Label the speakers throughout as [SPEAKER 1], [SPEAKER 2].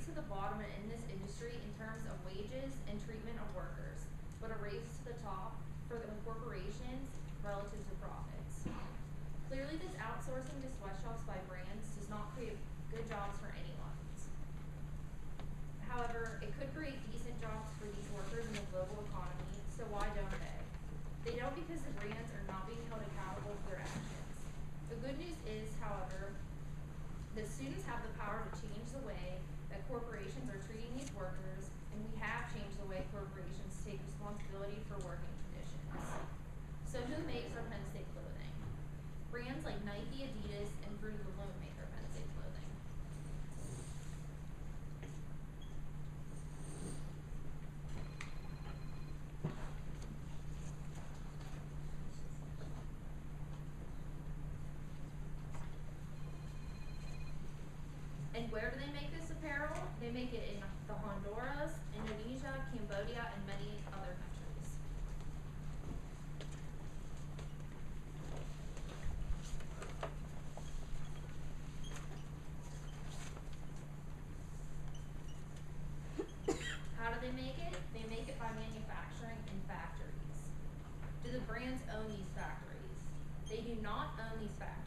[SPEAKER 1] to the bottom in this industry in terms of wages and treatment of workers, but a race to the top for the corporations relative to profits. Clearly, this outsourcing to sweatshops by brands does not create good jobs for anyone. However, it could create decent jobs for these workers in the global economy, so why don't they? They don't because the brands are not being held accountable for their actions. The good news is, however, that students have the power to change the way that corporations are treating these workers, and we have changed the way corporations take responsibility for working conditions. So who makes our Penn State clothing? Brands like Nike, Adidas, and Fruit of the Loom make our Penn State clothing. And where do they make this apparel? They make it in the Honduras, Indonesia, Cambodia, and many other countries. How do they make it? They make it by manufacturing in factories. Do the brands own these factories? They do not own these factories.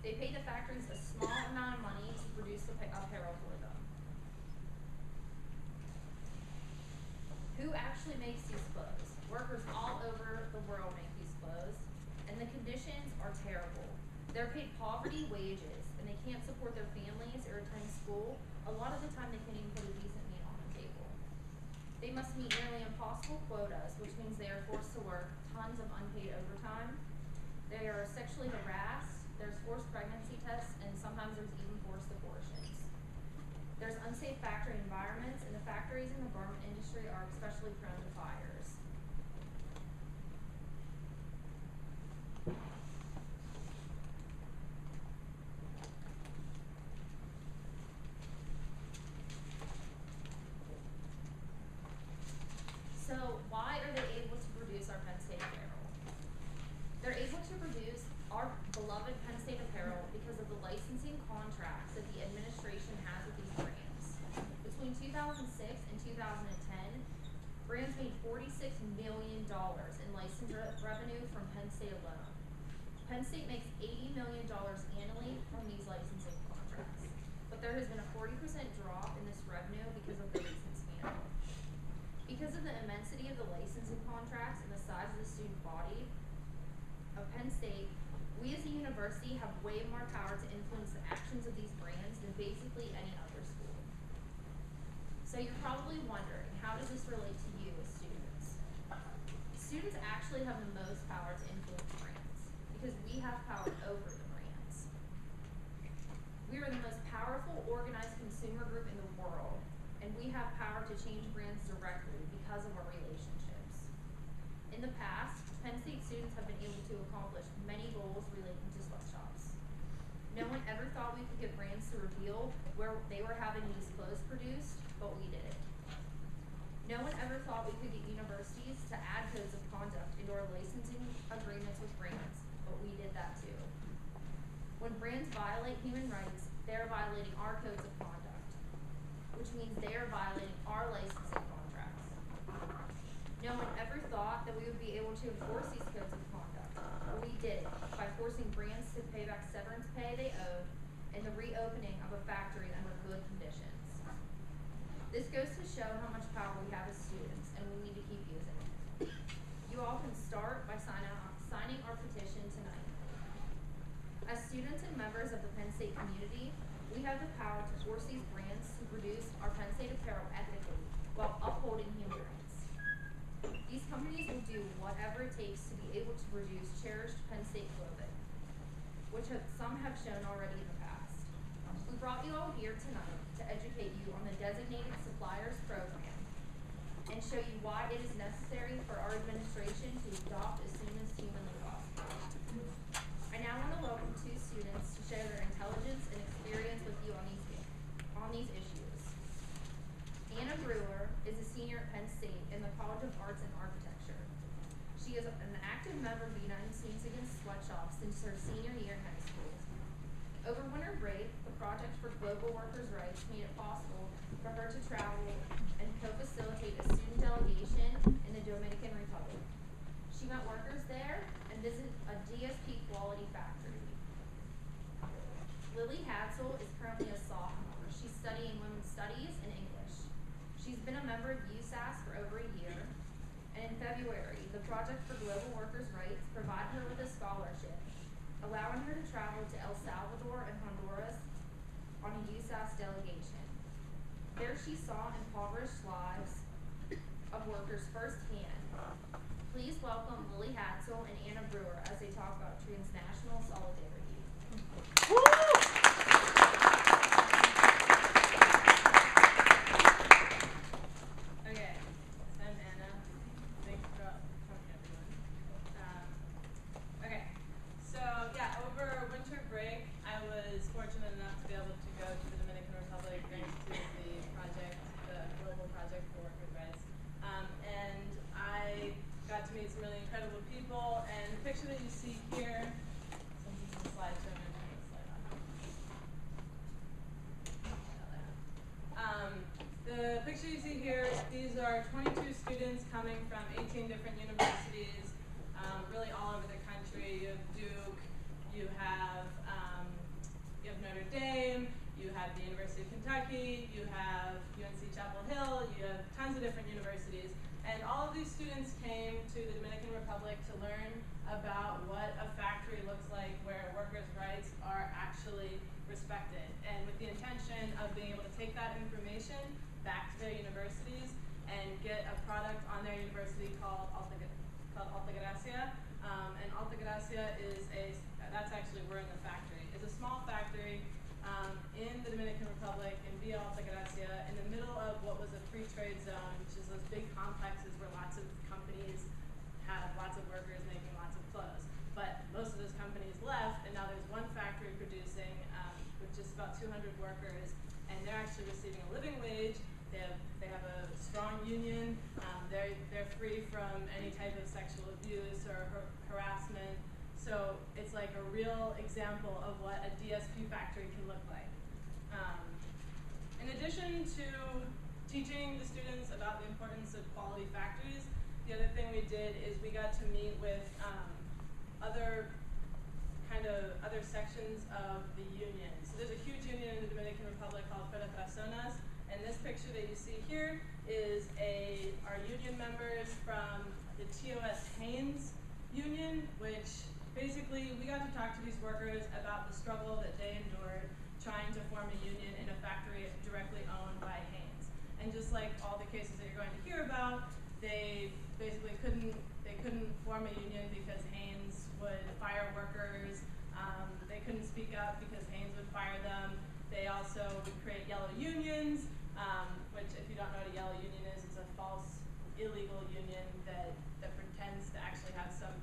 [SPEAKER 1] They pay the factories a small amount of money to produce the apparel for them. Who actually makes these clothes? Workers all over the world make these clothes, and the conditions are terrible. They're paid poverty wages, and they can't support their families or attend school. A lot of the time, they can't even put a decent meal on the table. They must meet nearly impossible quotas, which means they are forced to work tons of unpaid overtime. They are sexually harassed. There's forced pregnancy tests, and sometimes there's even forced abortions. There's unsafe factory environments, and the factories in the garment industry are especially prone to fires. So why are they able to produce our Penn State apparel? They're able to produce our beloved Penn State apparel because of the licensing contracts that the administration has with these brands. Between 2006 and 2010, brands made $46 million in license revenue from Penn State alone. Penn State makes $80 million annually from these licensing contracts, but there has been a 40% drop in this revenue because of the recent scandal. Because of the immensity of the licensing contracts and the size of the student body of Penn State, we as a university have way more power to influence the actions of these brands than basically any other school. So you're probably wondering, how does this relate to you as students? Students actually have the most power to influence brands because we have power over the brands. We are the most powerful organized consumer group in the world, and we have power to change brands directly because of our relationships. In the past, Penn State students have been able to accomplish many goals relating to sweatshops. No one ever thought we could get brands to reveal where they were having these clothes produced, but we did it. No one ever thought we could get universities to add codes of conduct into our licensing agreements with brands, but we did that too. When brands violate human rights, they're violating our codes of conduct, which means they're violating our licensing contracts. No one ever thought that we would be able to enforce these codes of conduct, but we did by forcing brands to pay back severance pay they owed and the reopening of a factory under good conditions. This goes to show how much power we have as students, and we need to keep using it. You all can start by signing our petition tonight. As students and members of the Penn State community, we have the power to force these brands to produce our Penn State apparel ethically while upholding human rights. These companies will do whatever it takes to be able to produce cherished Penn State clothing, which some have shown already in the past. We brought you all here tonight to educate you on the Designated Suppliers Program and show you why it is necessary for our administration to adopt as soon as humanly possible. I now want to welcome two students to share their intelligence and experience with you on these issues. Anna Brewer is a senior at Penn State in the College of Arts and Architecture. She is an active member of the United Students Against Sweatshops since her senior year in high school. Over winter break, the Project for Global Workers' Rights made it possible for her to travel and co-facilitate a student delegation in the Dominican Republic. She met workers there and visited a DSP quality factory. Lily Hadsel is currently a sophomore. She's studying women's studies and English. She's been a member of USAS for over a year, and in February, the Project for Global Workers' Rights provided her with a scholarship, allowing her to travel to El Salvador and Honduras on a USAS delegation. There she saw impoverished lives of workers firsthand. Please welcome Lily Hadsel and Anna Brewer as they talk about transnational solidarity.
[SPEAKER 2] Okay, I'm Anna. Thanks for coming, everyone. Okay, so yeah, over winter break, I was fortunate enough to be able to go to the Dominican Republic thanks to the Global Project for Workers' Rights. And I got to meet some really incredible people, and the picture that you see here, since this is a slideshow, I'm going to turn the slide on. The picture you see here, these are 22 students coming from 18 different universities, really all over the country. You have Duke, you have Notre Dame, you have the University of Kentucky, you have UNC Chapel Hill, you have tons of different universities. And all of these students came to the Dominican Republic to learn about what a factory looks like where workers' rights are actually respected, and with the intention of being able to take that information back to their universities and get a product on their university called Altagracia. And Altagracia is that's actually, we're in the factory. It's a small factory in the Dominican Republic in Villa Altagracia in the middle of what was a free trade zone, which is those big complexes where lots of companies have lots of workers making lots of clothes. But most of those companies left, and now there's one factory producing with just about 200 workers, and they're actually receiving a living wage. They have a strong union. They're free from any type of sexual abuse or harassment. So it's like a real example of what a DSP factory can look like. In addition to teaching the students about the importance of quality factories, the other thing we did is we got to meet with other sections of the union. So there's a huge union in the Dominican Republic called Federaciones, and this picture that you see here is our union members from the TOS Haynes union, which basically we got to talk to these workers about the struggle that they endured trying to form a union in a factory directly owned by Haynes. And just like all the cases that you're going to hear about, they basically couldn't form a union because Haynes would fire workers. They couldn't speak up because Haynes would fire them. They also would create yellow unions, which, if you don't know what a yellow union is, it's a false, illegal union that pretends to actually have some.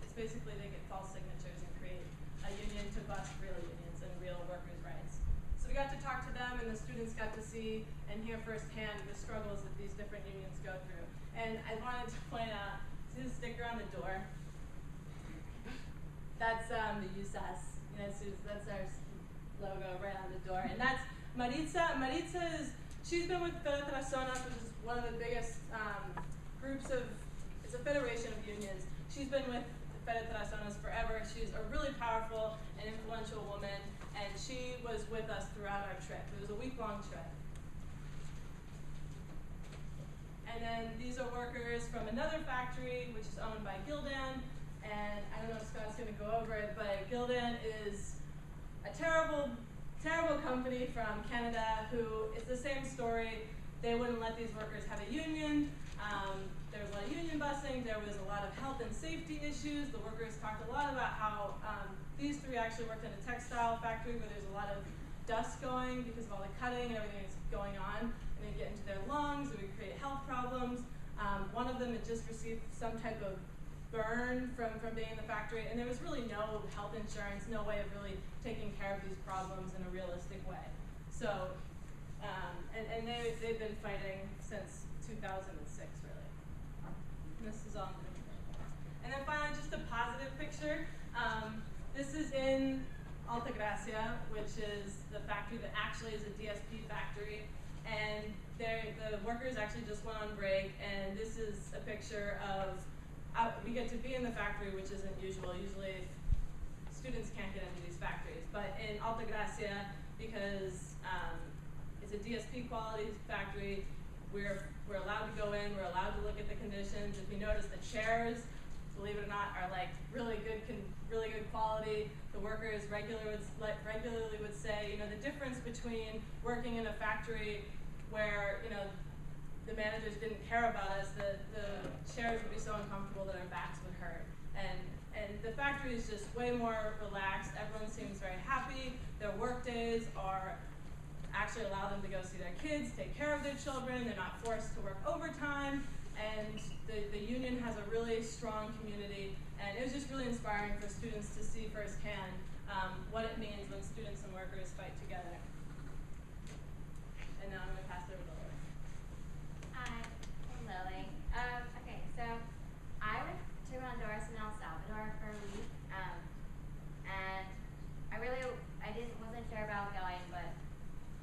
[SPEAKER 2] It's basically they get false signatures and create a union to bust real unions and real workers' rights. So we got to talk to them, and the students got to see and hear firsthand the struggles that these different unions go through. And I wanted to point out, see the sticker on the door? That's the USAS. That's our logo right on the door. And that's Maritza. She's been with Federaciones, which is one of the biggest groups it's a federation of unions. She's been with Federaciones forever. She's a really powerful and influential woman, and she was with us throughout our trip. It was a week-long trip. And then these are workers from another factory, which is owned by Gildan. And I don't know if Scott's going to go over it, but Gildan is a terrible, terrible company from Canada who is the same story. They wouldn't let these workers have a union. There was a lot of union busing. There was a lot of health and safety issues. The workers talked a lot about how these three actually worked in a textile factory where there's a lot of dust going because of all the cutting and everything that's going on. And they'd get into their lungs. It would create health problems. One of them had just received some type of burn from being in the factory, and there was really no health insurance, no way of really taking care of these problems in a realistic way. So, and they've been fighting since 2006, really. And this is all. And then finally, just a positive picture. This is in Altagracia, which is the factory that actually is a DSP factory, and the workers actually just went on break, and this is a picture of, we get to be in the factory, which isn't usual. Usually students can't get into these factories, but in Altagracia, because it's a DSP quality factory, we're allowed to go in, we're allowed to look at the conditions. If you notice, the chairs, believe it or not, are like really good quality. The workers regularly would say, you know, the difference between working in a factory where, you know, the managers didn't care about us, the chairs would be so uncomfortable that our backs would hurt. And the factory is just way more relaxed. Everyone seems very happy. Their work days are actually allow them to go see their kids, take care of their children. They're not forced to work overtime. And the union has a really strong community, and it was just really inspiring for students to see firsthand what it means when students and workers fight together. And now I'm going to pass it over to Lily.
[SPEAKER 3] Hi, I'm Lily. Okay, so I went to Honduras and El Salvador for a week, and I wasn't sure about going, but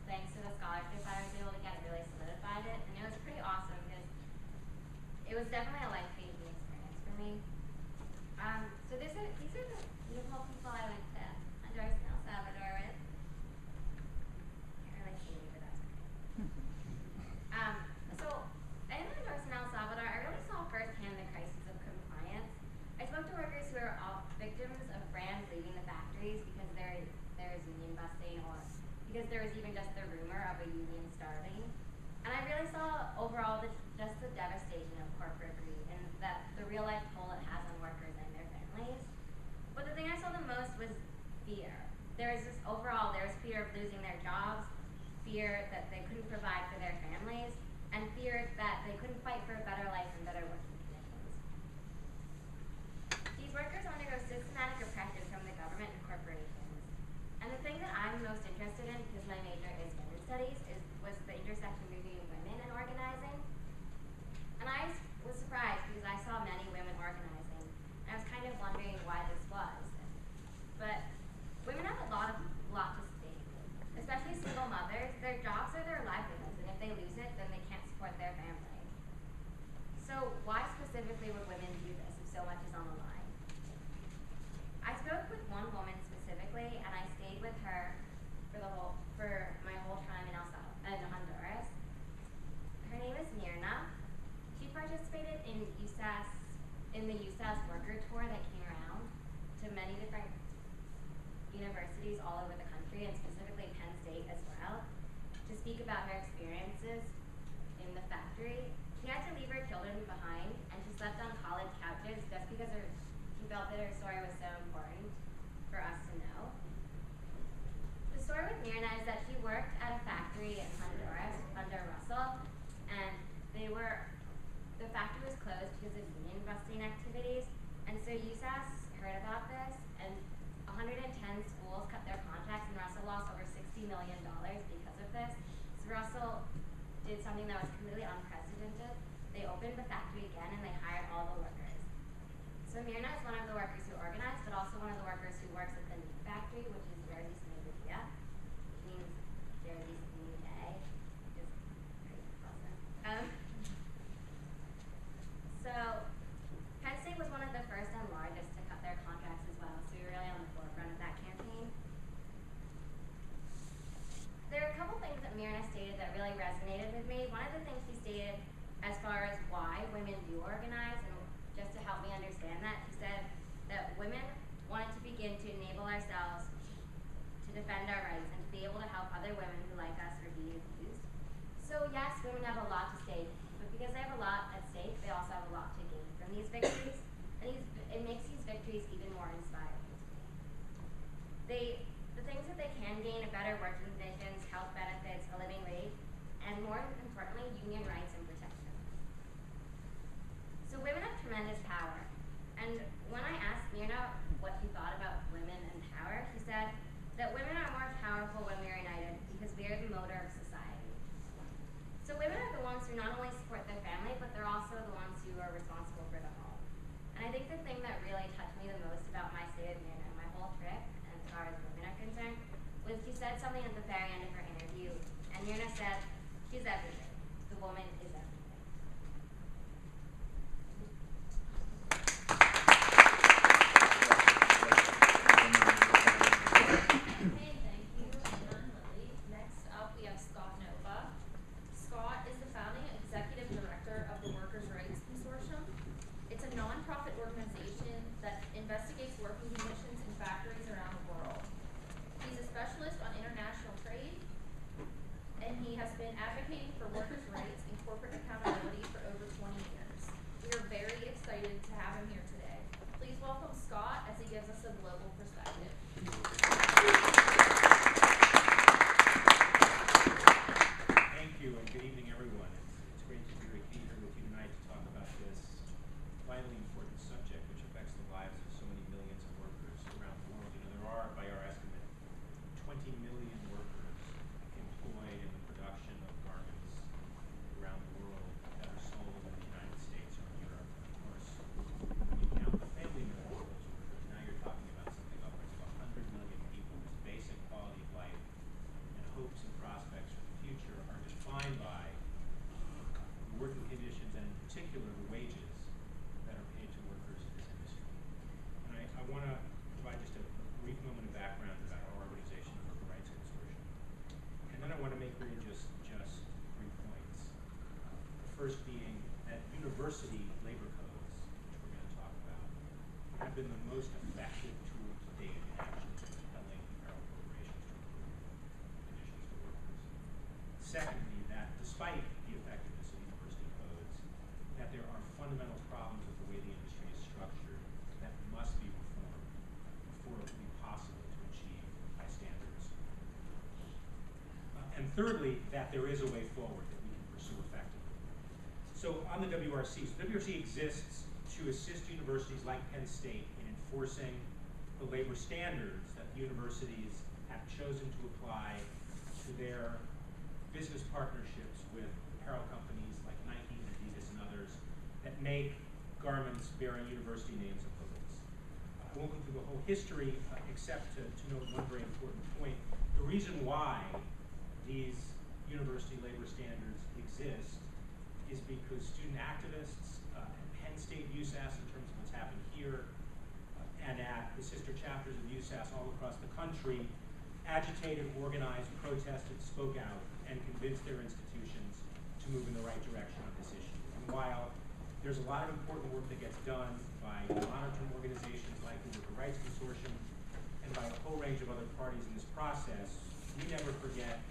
[SPEAKER 3] thanks to the scholarship I was able to get, it really solidified it, and it was pretty awesome because it was definitely a life-changing experience for me. So these are the beautiful people I went to Honduras and El Salvador with. Can't really see me, but that's okay. So in Honduras and El Salvador, I really saw firsthand the crisis of compliance. I spoke to workers who are all victims of brands leaving the factories because there is union busting, or because there was even just the rumor of a union starting. And I really saw overall just the devastation of corporate greed and the real life toll it has on workers and their families. But the thing I saw the most was fear. There was fear of losing their jobs, fear that they couldn't provide for their families, and fear that they couldn't fight for a better life and better working conditions. These workers undergo systematic oppression from the government and corporations. And the thing that I'm most interested in, because my major is women's studies, was the intersection between women and organizing. And I was surprised because I saw many women organizing. And I was kind of wondering why this was. But women have a lot to stake, especially single mothers. Their jobs are their livelihoods, and if they lose it, then they can't support their family. So why specifically would women do this if so much is on the line? I spoke with one woman specifically, and I stayed with her for my whole time in Honduras. Her name is Mirna. She participated in the USAS worker tour that came around to many different universities all over the country, and specifically Penn State as well, to speak about her experiences in the factory. She had to leave her children behind, and she slept on college couches just because she felt that her story was so important for us to know. The story with Mirna is that she worked at a factory in Honduras under Russell, and the factory was closed because of union busting activities, and so USAS heard about this, and 110 schools cut their contracts, and Russell lost over $60 million because of this. So Russell did something that was completely unprecedented. They opened the factory again, and they hired all the workers. So Mirna is one of the workers who organized, but also one of the workers who works at the meat factory, which is Jersey Smoothie, which means Jersey Smoothie Day, which is pretty awesome. So Penn State was one of the first and largest to cut their contracts as well, so we were really on the forefront of that campaign. There are a couple things that Mirna stated that really resonated with me. One of the things she stated as far as why women do organize, and just to help me understand that, she said that women wanted to begin to enable ourselves to defend our rights and to be able to help other women who, like us, are being abused. So yes, women have a lot to stake, but because they have a lot at stake, they also have a lot to gain from these victories, and it makes these victories even more inspiring to me. The things that they can gain are better working conditions, health benefits, a living wage, and more importantly, union rights and protection. So women have tremendous power, and when I asked Mirna what she thought about women and power, she said that women are more powerful when we are united because we are the motor of society. So women are the ones who not only support their family, but they're also the ones who are responsible for the home. Myrna said, she's everything. The woman is everything.
[SPEAKER 1] Okay, thank you, Anna and Lily. Next up, we have Scott Nova. Scott is the founding executive director of the Workers' Rights Consortium. It's a nonprofit organization that investigates working conditions in factories around the world. He's a specialist on international trade, and he has been advocating for workers' rights and corporate accountability for over 20 years. We are very excited to have him here today. Please welcome Scott as he gives us a global perspective.
[SPEAKER 4] Thank you, and good evening, everyone. It's great to be here with you tonight to talk about this vitally important subject which affects the lives of so many millions of workers around the world. You know, there are, by our estimate, 20 million workers employed in the production of garments around the world that are sold in the United States or in Europe. And of course, when you count the family members of those workers, now you're talking about something upwards of 100 million people whose basic quality of life and hopes and prospects for the future are defined by the working conditions and in particular the wages that are paid to workers in this industry. And I want to provide just a brief moment of background about our organization, the Workers' Rights Consortium. And then I want to make really just 3 points. The first being that university labor codes, which we're going to talk about, have been the most effective tool to date in actually compelling apparel corporations to improve conditions for workers. Secondly, that despite the effectiveness of university codes, that there are fundamental problems with the way the industry is structured that must be reformed before it will be possible to achieve high standards. And thirdly, that there is a way forward that we can pursue effectively. So on the WRC, WRC exists to assist universities like Penn State in enforcing the labor standards that the universities have chosen to apply to their business partnerships with apparel companies like Nike and Adidas and others that make garments bearing university names and logos. I won't go through the whole history except to note one very important point. The reason why these university labor standards exist is because student activists at Penn State, USAS, in terms of what's happened here, and at the sister chapters of USAS all across the country, agitated, organized, protested, spoke out, and convinced their institutions to move in the right direction on this issue. And while there's a lot of important work that gets done by monitoring organizations like the Workers' Rights Consortium and by a whole range of other parties in this process, we never forget,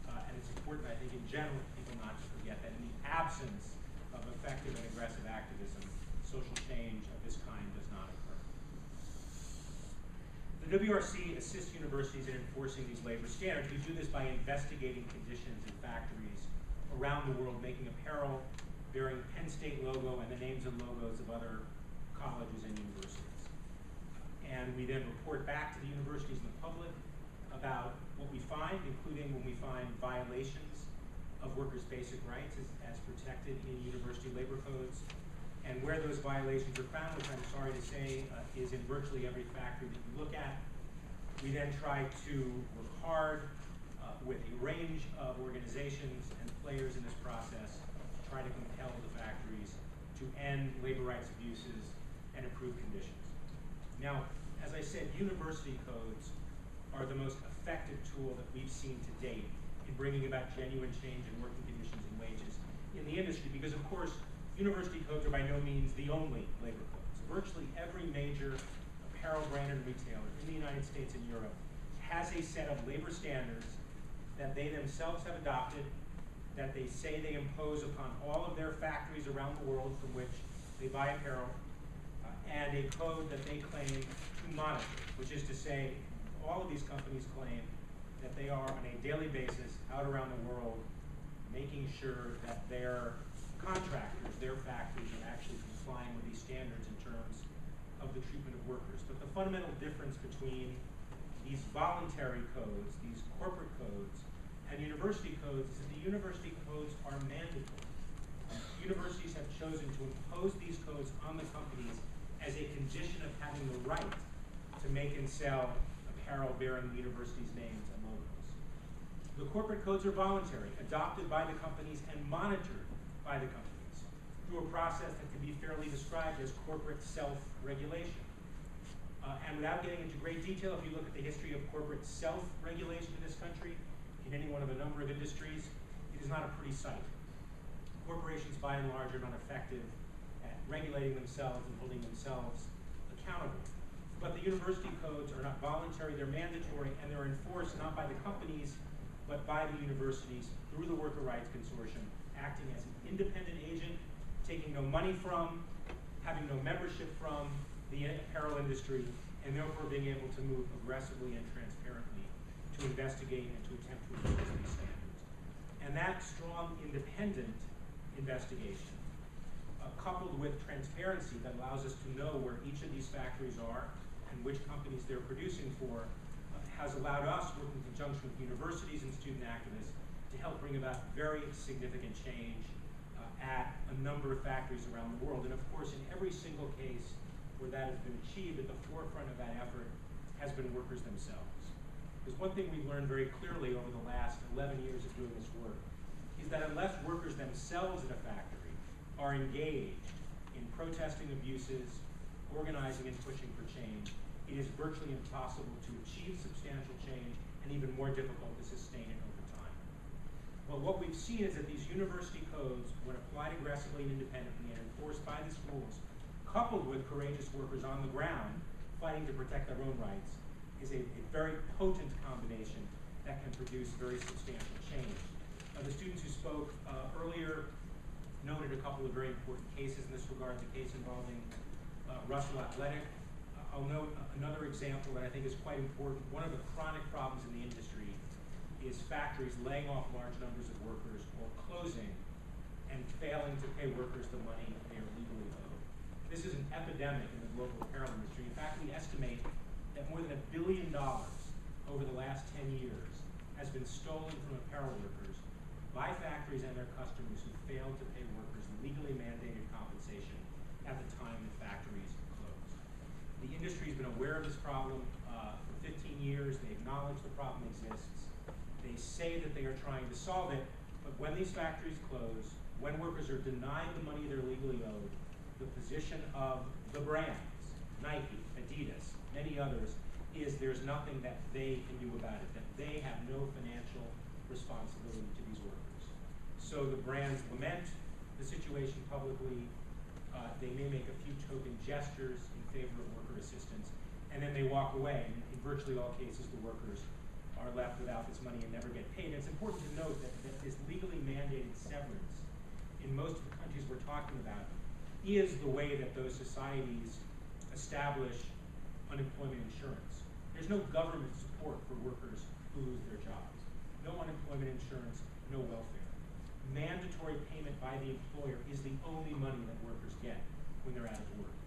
[SPEAKER 4] and it's important, I think, in general, for people not to forget that in the absence of effective and aggressive activism, social change of this kind does not occur. The WRC assists universities in enforcing these labor standards. We do this by investigating conditions in factories around the world, making apparel bearing Penn State logo and the names and logos of other colleges and universities. And we then report back to the universities and the public about what we find, including when we find violations of workers' basic rights as protected in university labor codes. And where those violations are found, which I'm sorry to say is in virtually every factory that you look at, we then try to work hard with a range of organizations and players in this process to try to compel the factories to end labor rights abuses and improve conditions. Now, as I said, university codes are the most effective tool that we've seen to date in bringing about genuine change in working conditions and wages in the industry, because of course, university codes are by no means the only labor codes. Virtually every major apparel brand and retailer in the United States and Europe has a set of labor standards that they themselves have adopted, that they say they impose upon all of their factories around the world from which they buy apparel, and a code that they claim to monitor, which is to say, all of these companies claim that they are on a daily basis out around the world making sure that their contractors, their factories, are actually complying with these standards in terms of the treatment of workers. But the fundamental difference between these voluntary codes, these corporate codes, and university codes is that the university codes are mandatory. Universities have chosen to impose these codes on the companies as a condition of having the right to make and sell apparel bearing the university's names and logos. The corporate codes are voluntary, adopted by the companies and monitored by the companies through a process that can be fairly described as corporate self-regulation. And without getting into great detail, if you look at the history of corporate self-regulation in this country, in any one of a number of industries, it is not a pretty sight. Corporations, by and large, are not effective at regulating themselves and holding themselves accountable. But the university codes are not voluntary, they're mandatory, and they're enforced not by the companies, but by the universities through the Worker Rights Consortium, acting as an independent agent, taking no money from, having no membership from the apparel industry, and therefore being able to move aggressively and transparently to investigate and to attempt to enforce these standards. And that strong independent investigation, coupled with transparency that allows us to know where each of these factories are and which companies they're producing for, has allowed us, working in conjunction with universities and student activists, to help bring about very significant change at a number of factories around the world. And of course, in every single case where that has been achieved, at the forefront of that effort has been workers themselves. Because one thing we've learned very clearly over the last 11 years of doing this work is that unless workers themselves in a factory are engaged in protesting abuses, organizing and pushing for change, it is virtually impossible to achieve substantial change and even more difficult to sustain it over time. Well, what we've seen is that these university codes, when applied aggressively and independently and enforced by the schools, coupled with courageous workers on the ground fighting to protect their own rights, is a very potent combination that can produce very substantial change. The students who spoke earlier noted a couple of very important cases in this regard, the case involving Russell Athletic. I'll note another example that I think is quite important. One of the chronic problems in the industry is factories laying off large numbers of workers or closing and failing to pay workers the money they are legally owed. This is an epidemic in the global apparel industry. In fact, we estimate that more than $1 billion over the last 10 years has been stolen from apparel workers by factories and their customers who failed to pay workers legally mandated compensation at the time the factories closed. The industry has been aware of this problem for 15 years. They acknowledge the problem exists. They say that they are trying to solve it, but when these factories close, when workers are denied the money they're legally owed, the position of the brands, Nike, Adidas, many others, is there's nothing that they can do about it, that they have no financial responsibility to these workers. So the brands lament the situation publicly. They may make a few token gestures in favor of worker assistance, and then they walk away. And in virtually all cases, the workers are left without this money and never get paid. And it's important to note that this legally mandated severance in most of the countries we're talking about is the way that those societies establish unemployment insurance. There's no government support for workers who lose their jobs. No unemployment insurance, no welfare. Mandatory payment by the employer is the only money that workers get when they're out of work.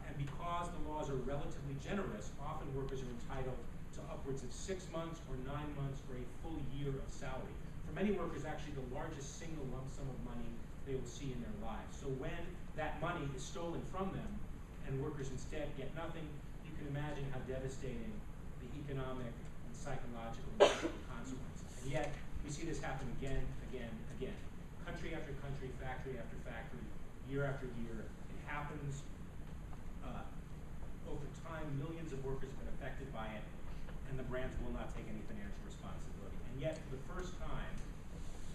[SPEAKER 4] And because the laws are relatively generous, often workers are entitled to upwards of 6 months or 9 months or a full year of salary. For many workers, actually the largest single lump sum of money they will see in their lives. So when that money is stolen from them and workers instead get nothing, you can imagine how devastating the economic and psychological and social consequences. And yet, we see this happen again, again, again. Country after country, factory after factory, year after year. It happens over time. Millions of workers have been affected by it, and the brands will not take any financial responsibility. And yet, for the first time,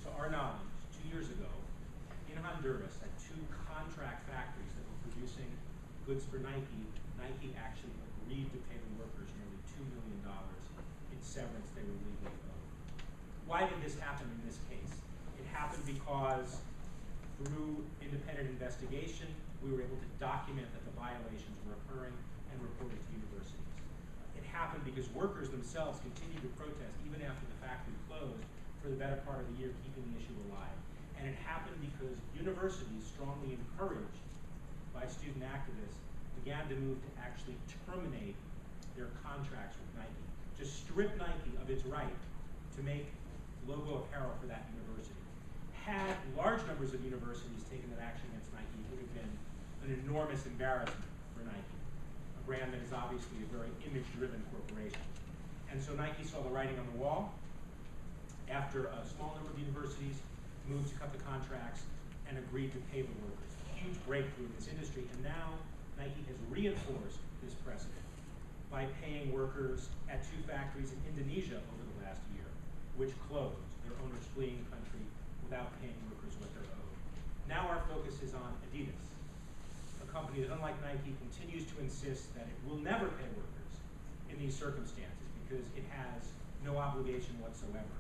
[SPEAKER 4] to our knowledge, 2 years ago, in Honduras, at 2 contract factories that were producing goods for Nike, Nike actually agreed to pay the workers nearly $2 million in severance they were legally owed. Why did this happen in this case? It happened because through independent investigation, we were able to document that the violations were occurring and reported to universities. It happened because workers themselves continued to protest even after the factory closed for the better part of the year, keeping the issue alive. And it happened because universities, strongly encouraged by student activists, began to move to actually terminate their contracts with Nike, to strip Nike of its right to make logo apparel for that university. Had large numbers of universities taken that action against Nike, it would have been an enormous embarrassment for Nike, a brand that is obviously a very image-driven corporation. And so Nike saw the writing on the wall, after a small number of universities moved to cut the contracts and agreed to pay the workers. Huge breakthrough in this industry, and now Nike has reinforced this precedent by paying workers at 2 factories in Indonesia over the last year, which closed, their owners fleeing the country without paying workers what they're owed. Now our focus is on Adidas, a company that, unlike Nike, continues to insist that it will never pay workers in these circumstances because it has no obligation whatsoever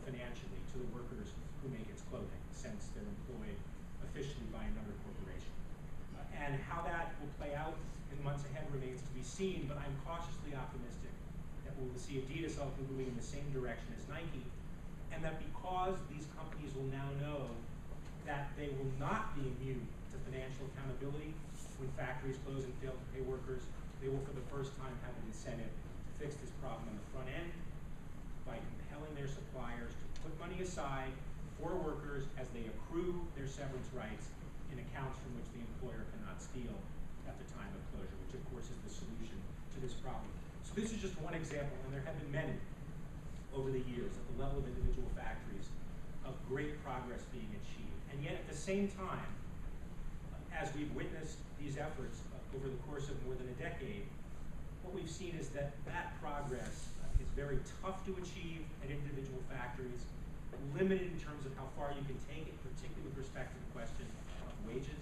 [SPEAKER 4] financially to the workers who make its clothing, since they're employed officially by another corporation. And how that will play out in months ahead remains to be seen, but I'm cautiously optimistic that we will see Adidas ultimately moving in the same direction as Nike, and that because these companies will now know that they will not be immune to financial accountability when factories close and fail to pay workers, they will for the first time have an incentive to fix this problem on the front end by compelling their suppliers to put money aside for workers as they accrue their severance rights in accounts from which the employer cannot steal at the time of closure, which of course is the solution to this problem. So this is just one example, and there have been many over the years at the level of individual factories of great progress being achieved. And yet at the same time, as we've witnessed these efforts over the course of more than a decade, what we've seen is that that progress is very tough to achieve at individual factories, limited in terms of how far you can take it, particularly with respect to the question of wages.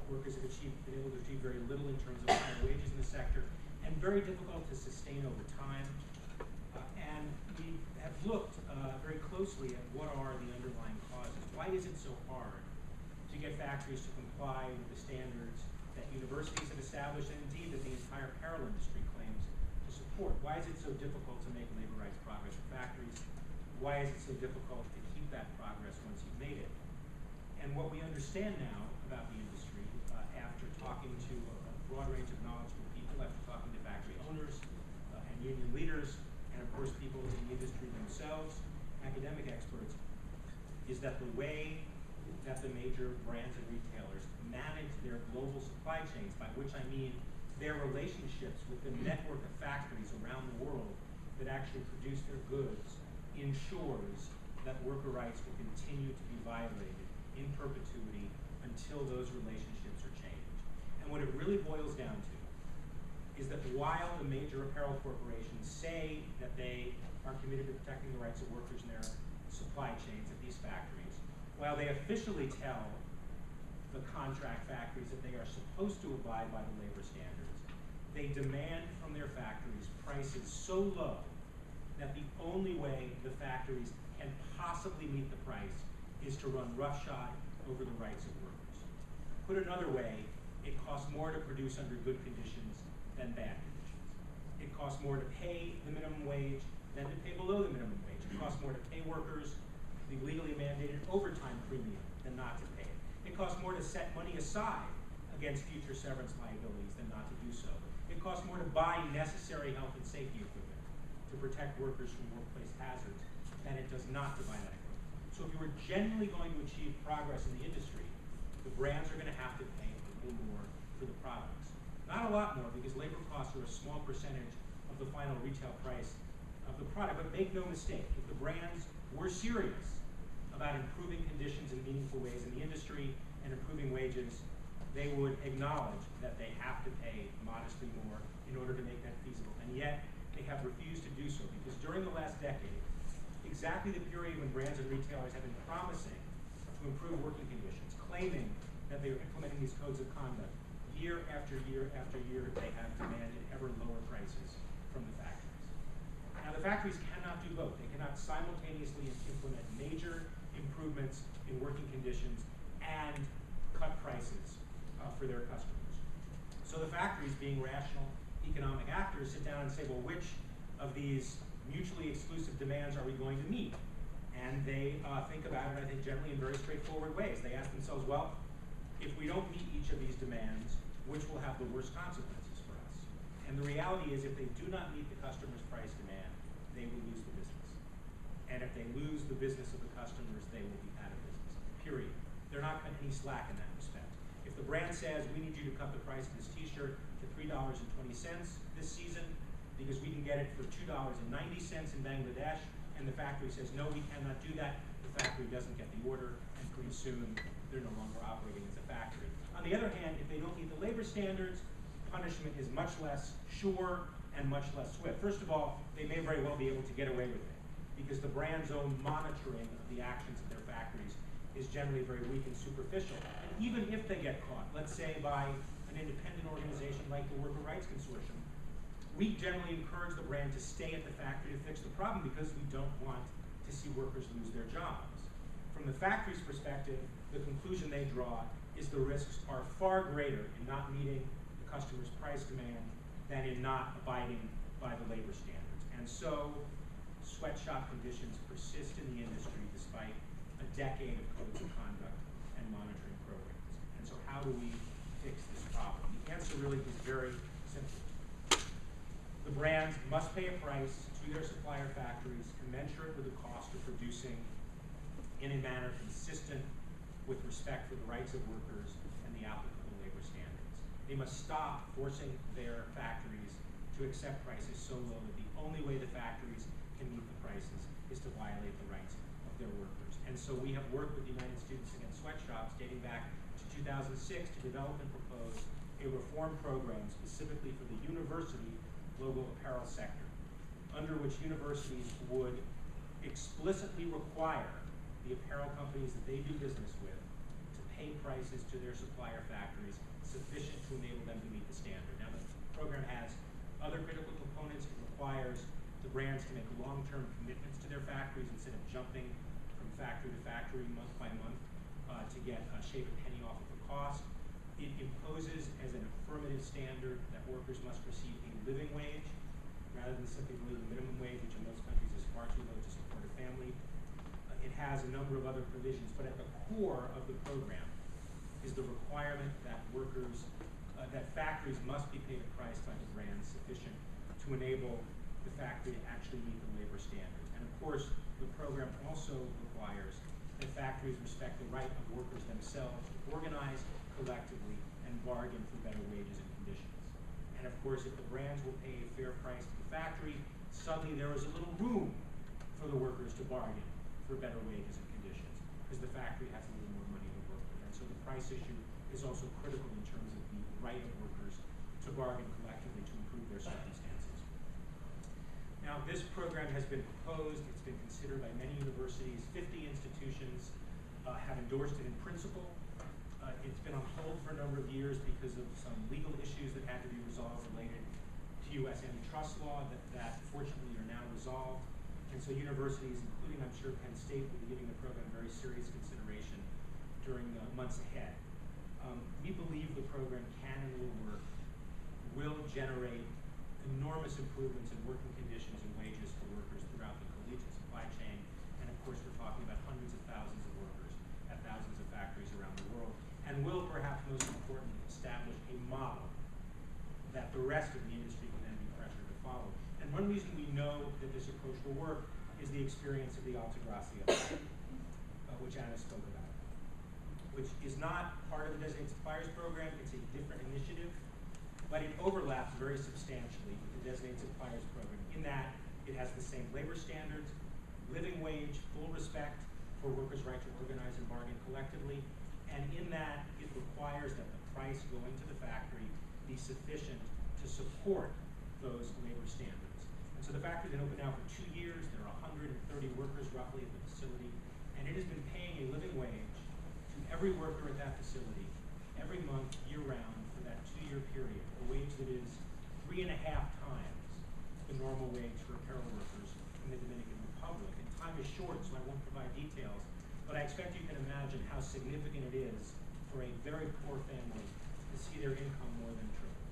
[SPEAKER 4] Workers have been able to achieve very little in terms of higher wages in the sector, and very difficult to sustain over time. And we have looked very closely at what are the underlying causes. Why is it so hard to get factories to comply with the standards that universities have established, and indeed that the entire apparel industry claims to support? Why is it so difficult to make labor rights progress in factories? Why is it so difficult to keep that progress once you've made it? And what we understand now about the industry, after talking to a broad range of knowledgeable people, after talking to factory owners and union leaders, and of course people in the industry themselves, academic experts, is that the way that the major brands and retailers manage their global supply chains, by which I mean their relationships with the network of factories around the world that actually produce their goods, ensures that worker rights will continue to be violated in perpetuity until those relationships are changed. And what it really boils down to is that while the major apparel corporations say that they are committed to protecting the rights of workers in their supply chains at these factories, while they officially tell the contract factories that they are supposed to abide by the labor standards, they demand from their factories prices so low that the only way the factories can possibly meet the price is to run roughshod over the rights of workers. Put another way, it costs more to produce under good conditions than bad conditions. It costs more to pay the minimum wage than to pay below the minimum wage. It costs more to pay workers the legally mandated overtime premium than not to pay it. It costs more to set money aside against future severance liabilities than not to do so. It costs more to buy necessary health and safety equipment to protect workers from workplace hazards than it does not to buy that equipment. So if you were genuinely going to achieve progress in the industry, the brands are going to have to pay a little more for the products. Not a lot more, because labor costs are a small percentage of the final retail price of the product. But make no mistake, if the brands were serious about improving conditions in meaningful ways in the industry and improving wages, they would acknowledge that they have to pay modestly more in order to make that feasible. And yet, they have refused to do so, because during the last decade, exactly the period when brands and retailers have been promising to improve working conditions, claiming that they are implementing these codes of conduct, year after year after year, they have demanded ever lower prices from the factories. Now, the factories cannot do both. They cannot simultaneously implement major improvements in working conditions and cut prices for their customers. So the factories, being rational economic actors, sit down and say, well, which of these mutually exclusive demands are we going to meet? And they think about it, I think, generally in very straightforward ways. They ask themselves, well, if we don't meet each of these demands, which will have the worst consequences for us? And the reality is, if they do not meet the customer's price demand, they will lose the business. And if they lose the business of the customers, they will be out of business, period. They're not cutting any slack in that respect. If the brand says, we need you to cut the price of this t-shirt to $3.20 this season, because we can get it for $2.90 in Bangladesh, and the factory says, no, we cannot do that, the factory doesn't get the order, and pretty soon they're no longer operating as a factory. On the other hand, if they don't meet the labor standards, punishment is much less sure and much less swift. First of all, they may very well be able to get away with it, because the brand's own monitoring of the actions of their factories is generally very weak and superficial. And even if they get caught, let's say by an independent organization like the Worker Rights Consortium, we generally encourage the brand to stay at the factory to fix the problem because we don't want to see workers lose their jobs. From the factory's perspective, the conclusion they draw is the risks are far greater in not meeting the customer's price demand than in not abiding by the labor standards. And so, sweatshop conditions persist in the industry despite a decade of codes of conduct and monitoring programs. And so how do we fix this problem? The answer really is very simple. The brands must pay a price to their supplier factories commensurate with the cost of producing in a manner consistent with respect for the rights of workers and the applicable labor standards. They must stop forcing their factories to accept prices so low that the only way the factories can meet the prices is to violate the rights of their workers. And so we have worked with United Students Against Sweatshops dating back to 2006 to develop and propose a reform program specifically for the university logo apparel sector, under which universities would explicitly require the apparel companies that they do business with to pay prices to their supplier factories sufficient to enable them to meet the standard. Now, the program has other critical components. It requires the brands to make long-term commitments to their factories instead of jumping from factory to factory month by month to get shave a penny off of the cost. It imposes as an affirmative standard that workers must receive a living wage rather than simply the minimum wage, which in most countries is far too low to support a family. It has a number of other provisions, but at the core of the program is the requirement that that factories must be paid a price by the brand sufficient to enable the factory to actually meet the labor standards. And of course, the program also requires that factories respect the right of workers themselves to organize collectively and bargain for better wages and conditions. And of course, if the brands will pay a fair price to the factory, suddenly there is a little room for the workers to bargain for better wages and conditions, because the factory has a little more money to work with. And so the price issue is also critical in terms of the right of workers to bargain collectively to improve their circumstances. Now, this program has been proposed, it's been considered by many universities, 50 institutions have endorsed it in principle. It's been on hold for a number of years because of some legal issues that had to be resolved related to U.S. antitrust law that fortunately are now resolved. And so universities, including I'm sure Penn State, will be giving the program very serious consideration during the months ahead. We believe the program can and will work, will generate enormous improvements in working conditions and wages for workers throughout the collegiate supply chain. And of course, we're talking about hundreds of thousands of workers at thousands of factories around the world. And will, perhaps most importantly, establish a model that the rest of the industry can then be pressured to follow. And one reason we know that this approach will work is the experience of the Alta Gracia, which Anna spoke about, which is not part of the Designated Suppliers Program. It's a different initiative, but it overlaps very substantially with the Designated Suppliers Program in that it has the same labor standards, living wage, full respect for workers' right to organize and bargain collectively, and in that it requires that the price going to the factory be sufficient to support those labor standards. And so the factory's been open now for 2 years. There are 130 workers roughly at the facility, and it has been paying a living wage to every worker at that facility every month, year-round, for that 2-year period, a wage that is 3.5 times the normal wage for apparel workers in the Dominican Republic. And time is short, so I won't provide details, but I expect you can imagine how significant it is for a very poor family to see their income more than triple.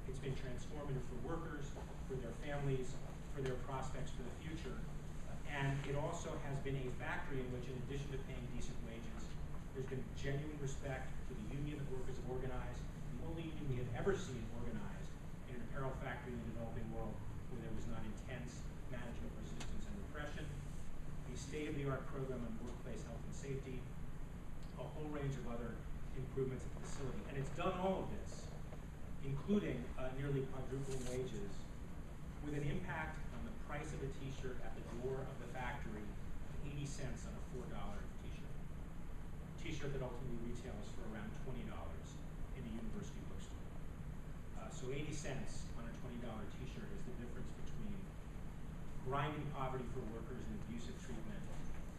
[SPEAKER 4] It's been transformative for workers, for their families, for their prospects for the future. And it also has been a factory in which, in addition to paying decent wages, there's been genuine respect for the union that workers have organized, the only union we have ever seen organized in an apparel factory in the developing world where there was not intense management resistance and repression, a state-of-the-art program on workplace health and safety, a whole range of other improvements at the facility. And it's done all of this, including nearly quadrupling wages, with an impact on the price of a t-shirt at the door of the 80 cents on a $4 t-shirt. T-shirt that ultimately retails for around $20 in a university bookstore. So 80 cents on a $20 t-shirt is the difference between grinding poverty for workers and abusive treatment,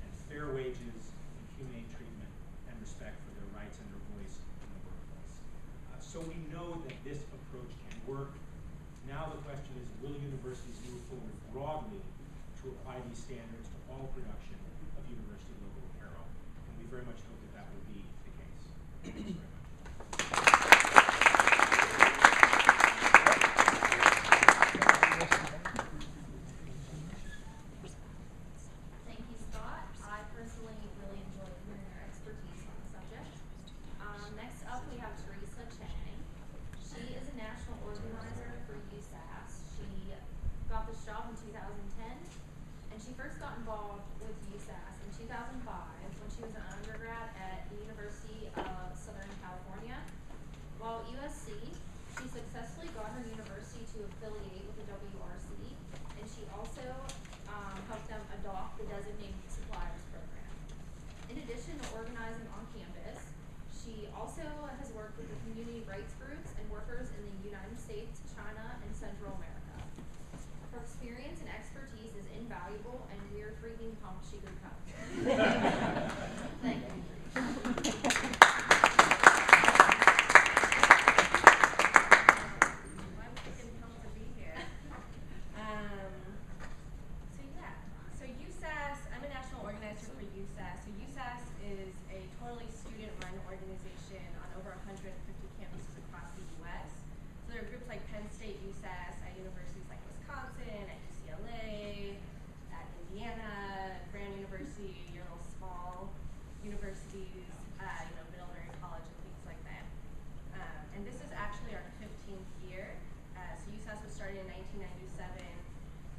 [SPEAKER 4] and fair wages and humane treatment and respect for their rights and their voice in the workplace. So we know that this approach can work. Now the question is, will universities move forward broadly to apply these standards to all production of university logo apparel? And we very much hope that that will be the case. Thanks very much.
[SPEAKER 1] Thank you, Scott. I personally really enjoyed hearing your expertise on the subject. Next up, we have Teresa Chang. She is a national organizer for USAS. She got this job in 2010, and she first got involved with USAS in 2005 when she was an undergrad at the University of Southern California. While at USC, she successfully got her university to affiliate with the WRC, and she also helped them adopt the Designated Suppliers Program. In addition to organizing on campus, she also has worked with the community rights groups and workers in the United States, China, and Central America. Her experience and expertise is invaluable, and we are freaking pumped she could come. Thank you.
[SPEAKER 5] I'm freaking pumped to be here. So USAS, I'm a national organizer for USAS. So USAS is a totally student-run organization on over 150 campuses across the U.S. So there are groups like Penn State USAS at universities like Wisconsin, at UCLA, at Indiana, Grand University, your little small universities, Middlebury College and things like that. And this is actually our 15th year. So USAS was started in 1997.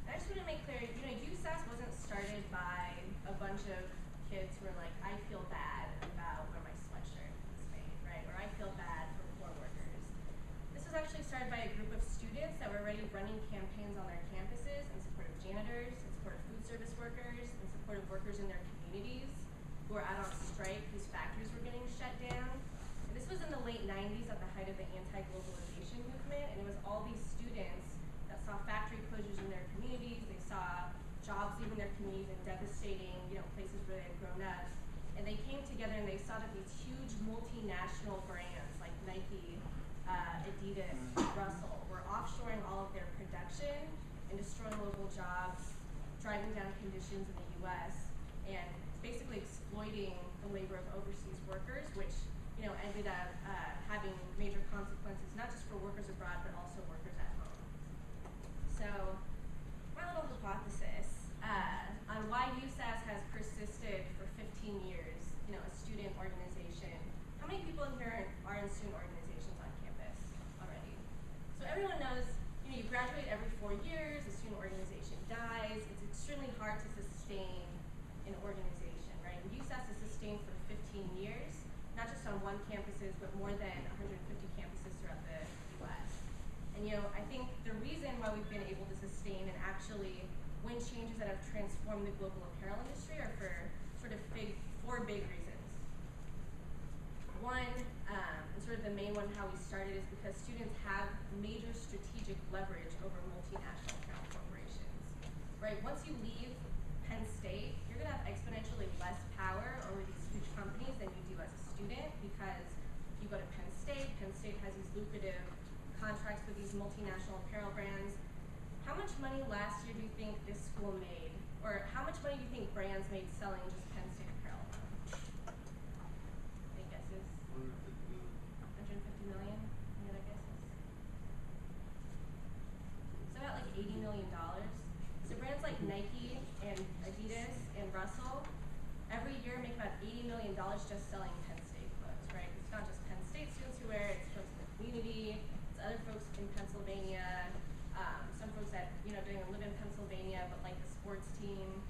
[SPEAKER 5] And I just want to make clear, USAS wasn't started by a bunch of kids who were like, I feel bad about where my sweatshirt is made, right? Or I feel bad for poor workers. This was actually started by a group of students that were already running campaigns on their campuses in support of janitors, in support of food service workers, in support of workers in their communities who were out on strike, whose factories were getting shut down. And this was in the late 90s at the height of the anti-globalization movement, and it was all these students that saw factory closures in their communities. They saw jobs leaving their communities in devastating, places where they had grown up. And they came together and they saw that these huge multinational brands like Nike, Adidas, Russell were offshoring all of their production and destroying local jobs, driving down conditions in the U.S., and basically exploiting the labor of overseas workers, which ended up having major consequences, not just for workers abroad, but also workers at home. So, my little hypothesis on why USAS has persisted for 15 years, a student organization. How many people in here are in student organizations on campus already? So everyone knows, you graduate every 4 years, a student organization dies. It's extremely hard to sustain an organization, right? And USAS is sustained for 15 years, not just on one campuses, but more than 150 campuses throughout the U.S. And I think the reason why we've been able to sustain and actually win changes that have transformed the global apparel industry are for sort of four big reasons. One, and sort of the main one how we started, is because students have major strategic leverage over multinational apparel corporations, right? Once you leave Penn State, you're going to have exponentially less power over these huge companies than you do as a student, because if you go to Penn State has these lucrative contracts with these multinational apparel brands. How much money last year do you think this school made? Or how much money do you think brands made selling just Penn State apparel? Any guesses? 150 million? Any other guesses? So about like $80 million. So brands like Nike and Adidas and Russell every year make about $80 million just selling Penn State clothes, right? It's not just Penn State students who wear it, it's folks in the community, it's other folks in Pennsylvania, some folks that don't live in Pennsylvania but like the sports team.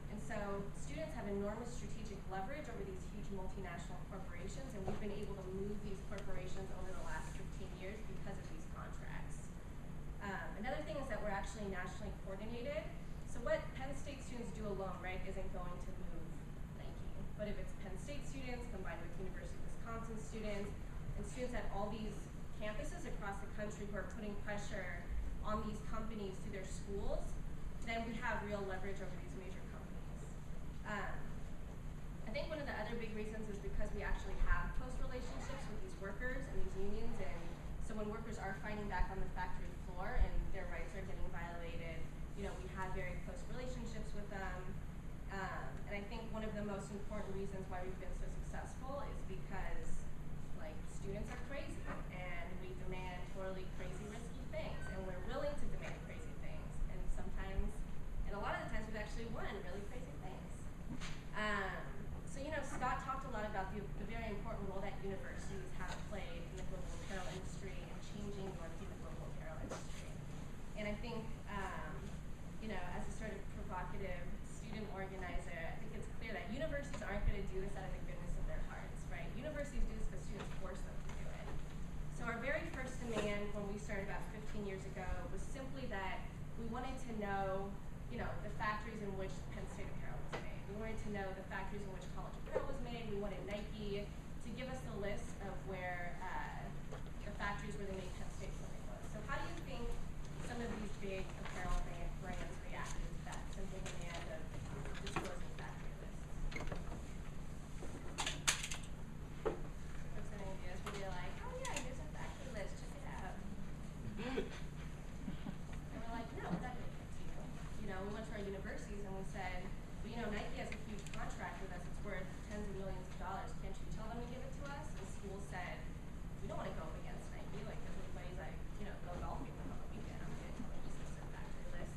[SPEAKER 5] And so students have enormous strategic leverage over these huge multinational corporations, and we've been able to move these corporations over the last 15 years because of these contracts. Another thing is that we're actually nationally coordinated. So what Penn State students do alone, right, isn't going to move But if it's Penn State students combined with University of Wisconsin students, and students at all these campuses across the country who are putting pressure on these companies through their schools, then we have real leverage over these major companies. I think one of the other big reasons is because we actually have close relationships with these workers and these unions, and so when workers are fighting back on the factory floor and their rights are getting violated, we have very close relationships with them. And I think one of the most important reasons why we've been so successful is because, students are crazy, and we demand totally crazy, risky things, and we're willing to demand crazy things, and sometimes, and a lot of the times, we've actually won really crazy things. Scott talked a lot about the very important role that universities have played in the global apparel industry and changing the global apparel industry. And I think, as a sort of provocative student organizer, I think it's clear that universities aren't going to do this out of the goodness of their hearts, right? Universities do this because students force them to do it. So our very first demand when we started about 15 years ago was simply that we wanted to know, the factories in which Penn State apparel was made. We wanted to know the factories in which college apparel was made. We wanted Nike to give us the list of where the factories where they made Penn State clothing was. So how do you think some of these big apparel brands reacted to that simple demand of disclosing factory lists? Folks have ideas where you're like, oh yeah, here's a factory list, check it out. And we're like, no, that didn't get to you. We went to our universities and we said, well, Nike has a huge contract with us, it's worth tens of millions of dollars. Can't you tell them to give it to us? And schools said, we don't want to go up against Nike. Everybody's go golfing with them on the weekend. I'm going to tell them to use their factory list.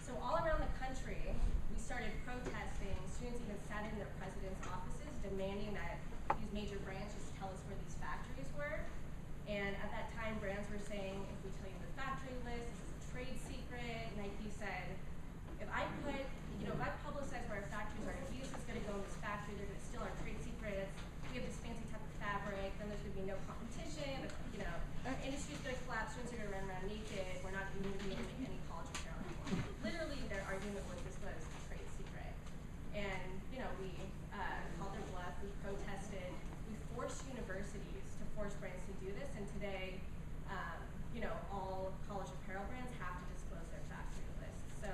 [SPEAKER 5] So all around the country, we started protesting. Students even sat in their presidents' offices demanding that these major brands just tell us where these factories were. And at that time, brands were saying, if we tell you the factory list, this is a trade secret. Nike said, if I publicize where our factories are, Adidas is going to go in this factory, they're going to steal our trade secrets, we have this fancy type of fabric, then there's going to be no competition, our industry's going to collapse, students are going to run around naked, we're not even going to be able to make any college apparel anymore. Literally, their argument was this was a trade secret. And, we called their bluff, we protested, we forced universities to force brands to do this, and today, all college apparel brands have to disclose their factory lists. So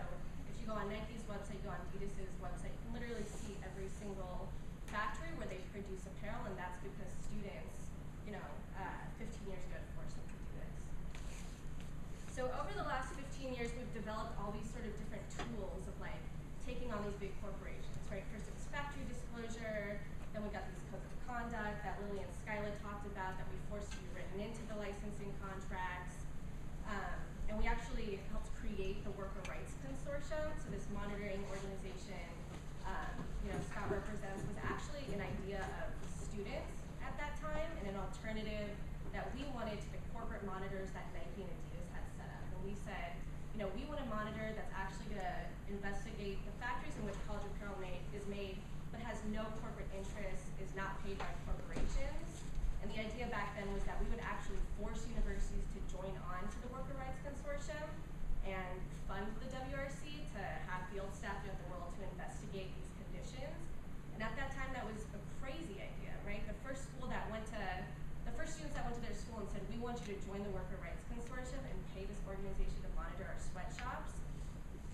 [SPEAKER 5] if you go on Nike's website, you go on Adidas's website, you can literally see every single factory where they produce apparel, and that's because students, 15 years ago forced them to do this. So over the last 15 years, we've developed all these sort of different tools of taking on these big corporations, right? First it was factory disclosure, then we got these codes of conduct that Lily and Skyla talked about that we forced to be written into the licensing contracts. And we actually helped create the Worker Rights Consortium. So this monitoring organization, Scott represents, was actually an idea of students at that time and an alternative that we wanted to the corporate monitors that Nike and Adidas had set up. And we said, we want a monitor that's actually going to investigate the factories in which college apparel is made, but has no corporate interest, is not paid by corporations. And the idea back then was that we would actually force universities to join on to the Worker Rights Consortium and fund the WRC to have field staff throughout the world to investigate these conditions. And at that time, that was a crazy idea, right? The first students that went to their school and said, we want you to join the Worker Rights Consortium and pay this organization to monitor our sweatshops.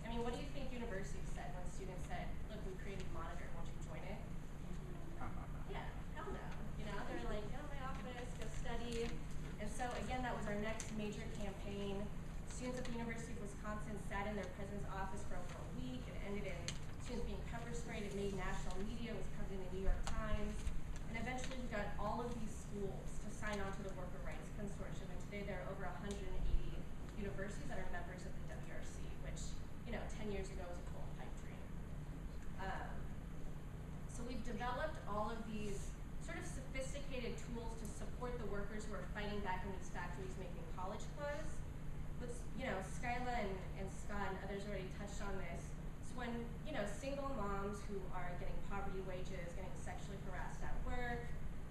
[SPEAKER 5] I mean, what do you think universities said when students said, look, we created a monitor, won't you join it? Yeah, hell no. They're like, get out of my office, go study. And so again, that was our next major campaign. Students at the University of Wisconsin sat in their president's office for over a week. It ended in students being pepper sprayed. It made national media. It was covered in the New York Times. And eventually we got all of these schools to sign on to the Worker Rights Consortium. And today there are over 180 universities that are members of the WRC, which 10 years ago was a cold pipe dream. So we've developed all of these sort of sophisticated tools to support the workers who are fighting back in these factories making college clothes. But Skyla and Scott and others already touched on this. So when single moms who are getting poverty wages, getting sexually harassed at work,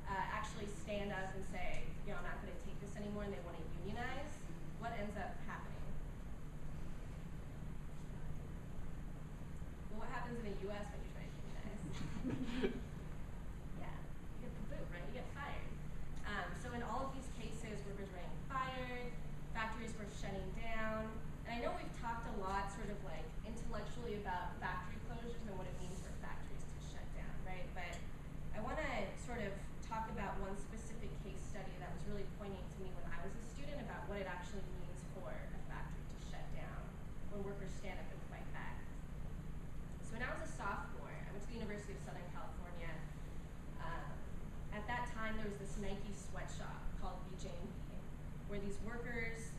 [SPEAKER 5] actually stand up and say, I'm not going to take this anymore, and they want to unionize, what ends up happening? Well, what happens in the U.S. when you try to unionize? where these workers,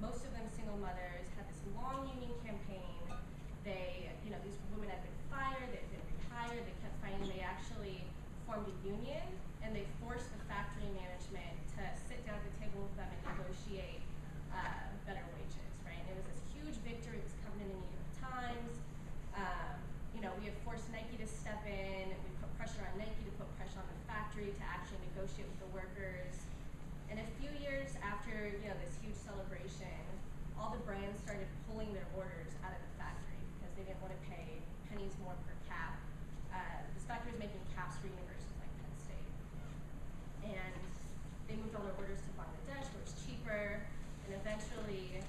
[SPEAKER 5] most of them single mothers, had this long union campaign. They, these women had been fired, they had been rehired, they kept fighting. They actually formed a union, and they forced the factory management to sit down at the table with them and negotiate better wages, right? And it was this huge victory. It was covered in the New York Times. We had forced Nike to step in. We put pressure on Nike to put pressure on the factory to actually negotiate with the workers. And a few years after, this huge celebration, all the brands started pulling their orders out of the factory because they didn't want to pay pennies more per cap. This factory was making caps for universities like Penn State. And they moved all their orders to Bangladesh, where it's cheaper. And eventually,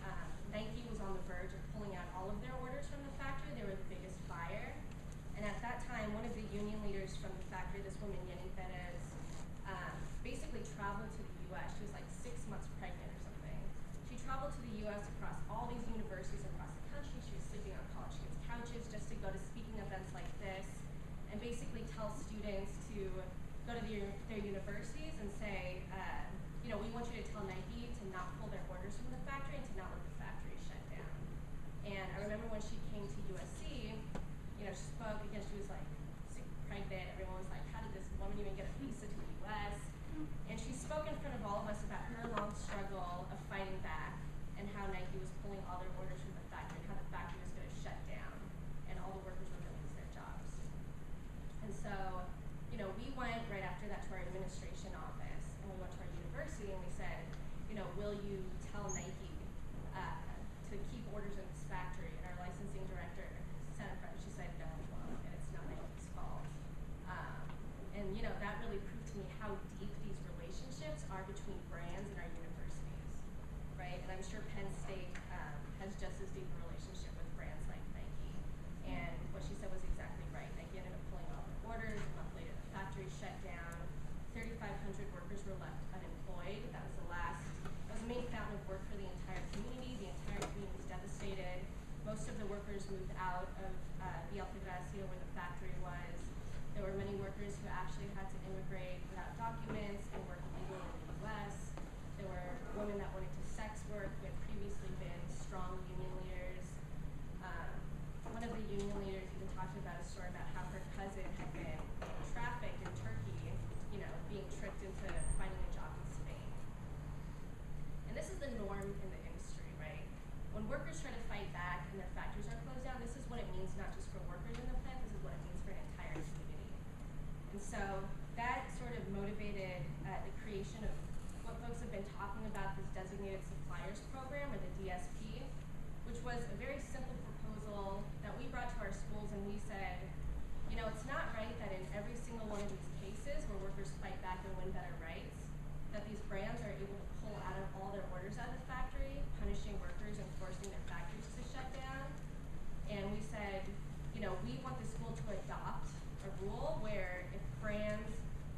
[SPEAKER 5] Nike was on the verge of pulling out all of their orders from the factory. They were the biggest buyer. And at that time, one of the union leaders from the factory, this woman, Yenny Perez, basically traveled to the U.S. She was like 6 months pregnant or something. She traveled to the U.S. across all these universities across the country. She was sleeping on college kids' couches just to go to speaking events like this and basically tell students to go to their universities and say, we want you to tell Nike to not pull their orders from the factory and to not let the factory shut down. And I remember when she came to USC, she spoke again. She was like pregnant. Everyone was like, how did this woman even get a visa to the U.S.? And she spoke in front of all of us about her long struggle of fighting back and how Nike was pulling all their orders from the factory and how the factory was going to shut down and all the workers were going to lose their jobs. And so, we went right after that to our administration office and we went to our university and we said, will you tell Nike to keep orders in this factory? And our licensing director sat in front and she said, no, we won't, and it's not Nike's fault. And that really proved to me how deep these relationships are between brands and our universities, right? And I'm sure Penn State has just as deep a relationship with brands like Nike. And what she said was exactly right. Nike ended up pulling all their orders. A month later, the factory shut down. 3,500 workers were left unemployed. That was the main fountain of work for the entire community. The entire community was devastated. Most of the workers moved out of the Altagracia where the factory was. There were many workers who actually had to immigrate without documents and work illegally in the U.S. There were women that went into sex work who had previously been strong union leaders. One of the union leaders even talked about a story about how her cousin had been trafficked in Turkey, being tricked into finding a job in Spain. And this is the norm in the industry, right? When workers try to fight back and their factories are closed down, this is what it means not just for workers in the plant, this is what it means for an entire community. And so that sort of motivated the creation of what folks have been talking about, this Designated Suppliers Program, or the DSP, which was a very simple proposal that we brought to our schools, and we said, it's not right that in every single one of these cases where workers fight back and win better rights, that these brands are able to pull out of all their orders out of the factory, punishing workers and forcing their factories to shut down. And we said, we want the school to adopt a rule where if brands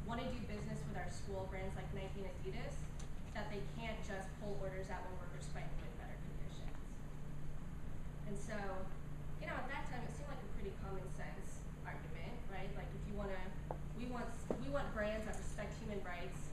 [SPEAKER 5] want to do business with our school, brands like Nike and Adidas, that they can't just pull orders out when workers fight and win better conditions. And so, at that time, it seemed like a pretty common sense argument, right? Like if you we want brands that respect human rights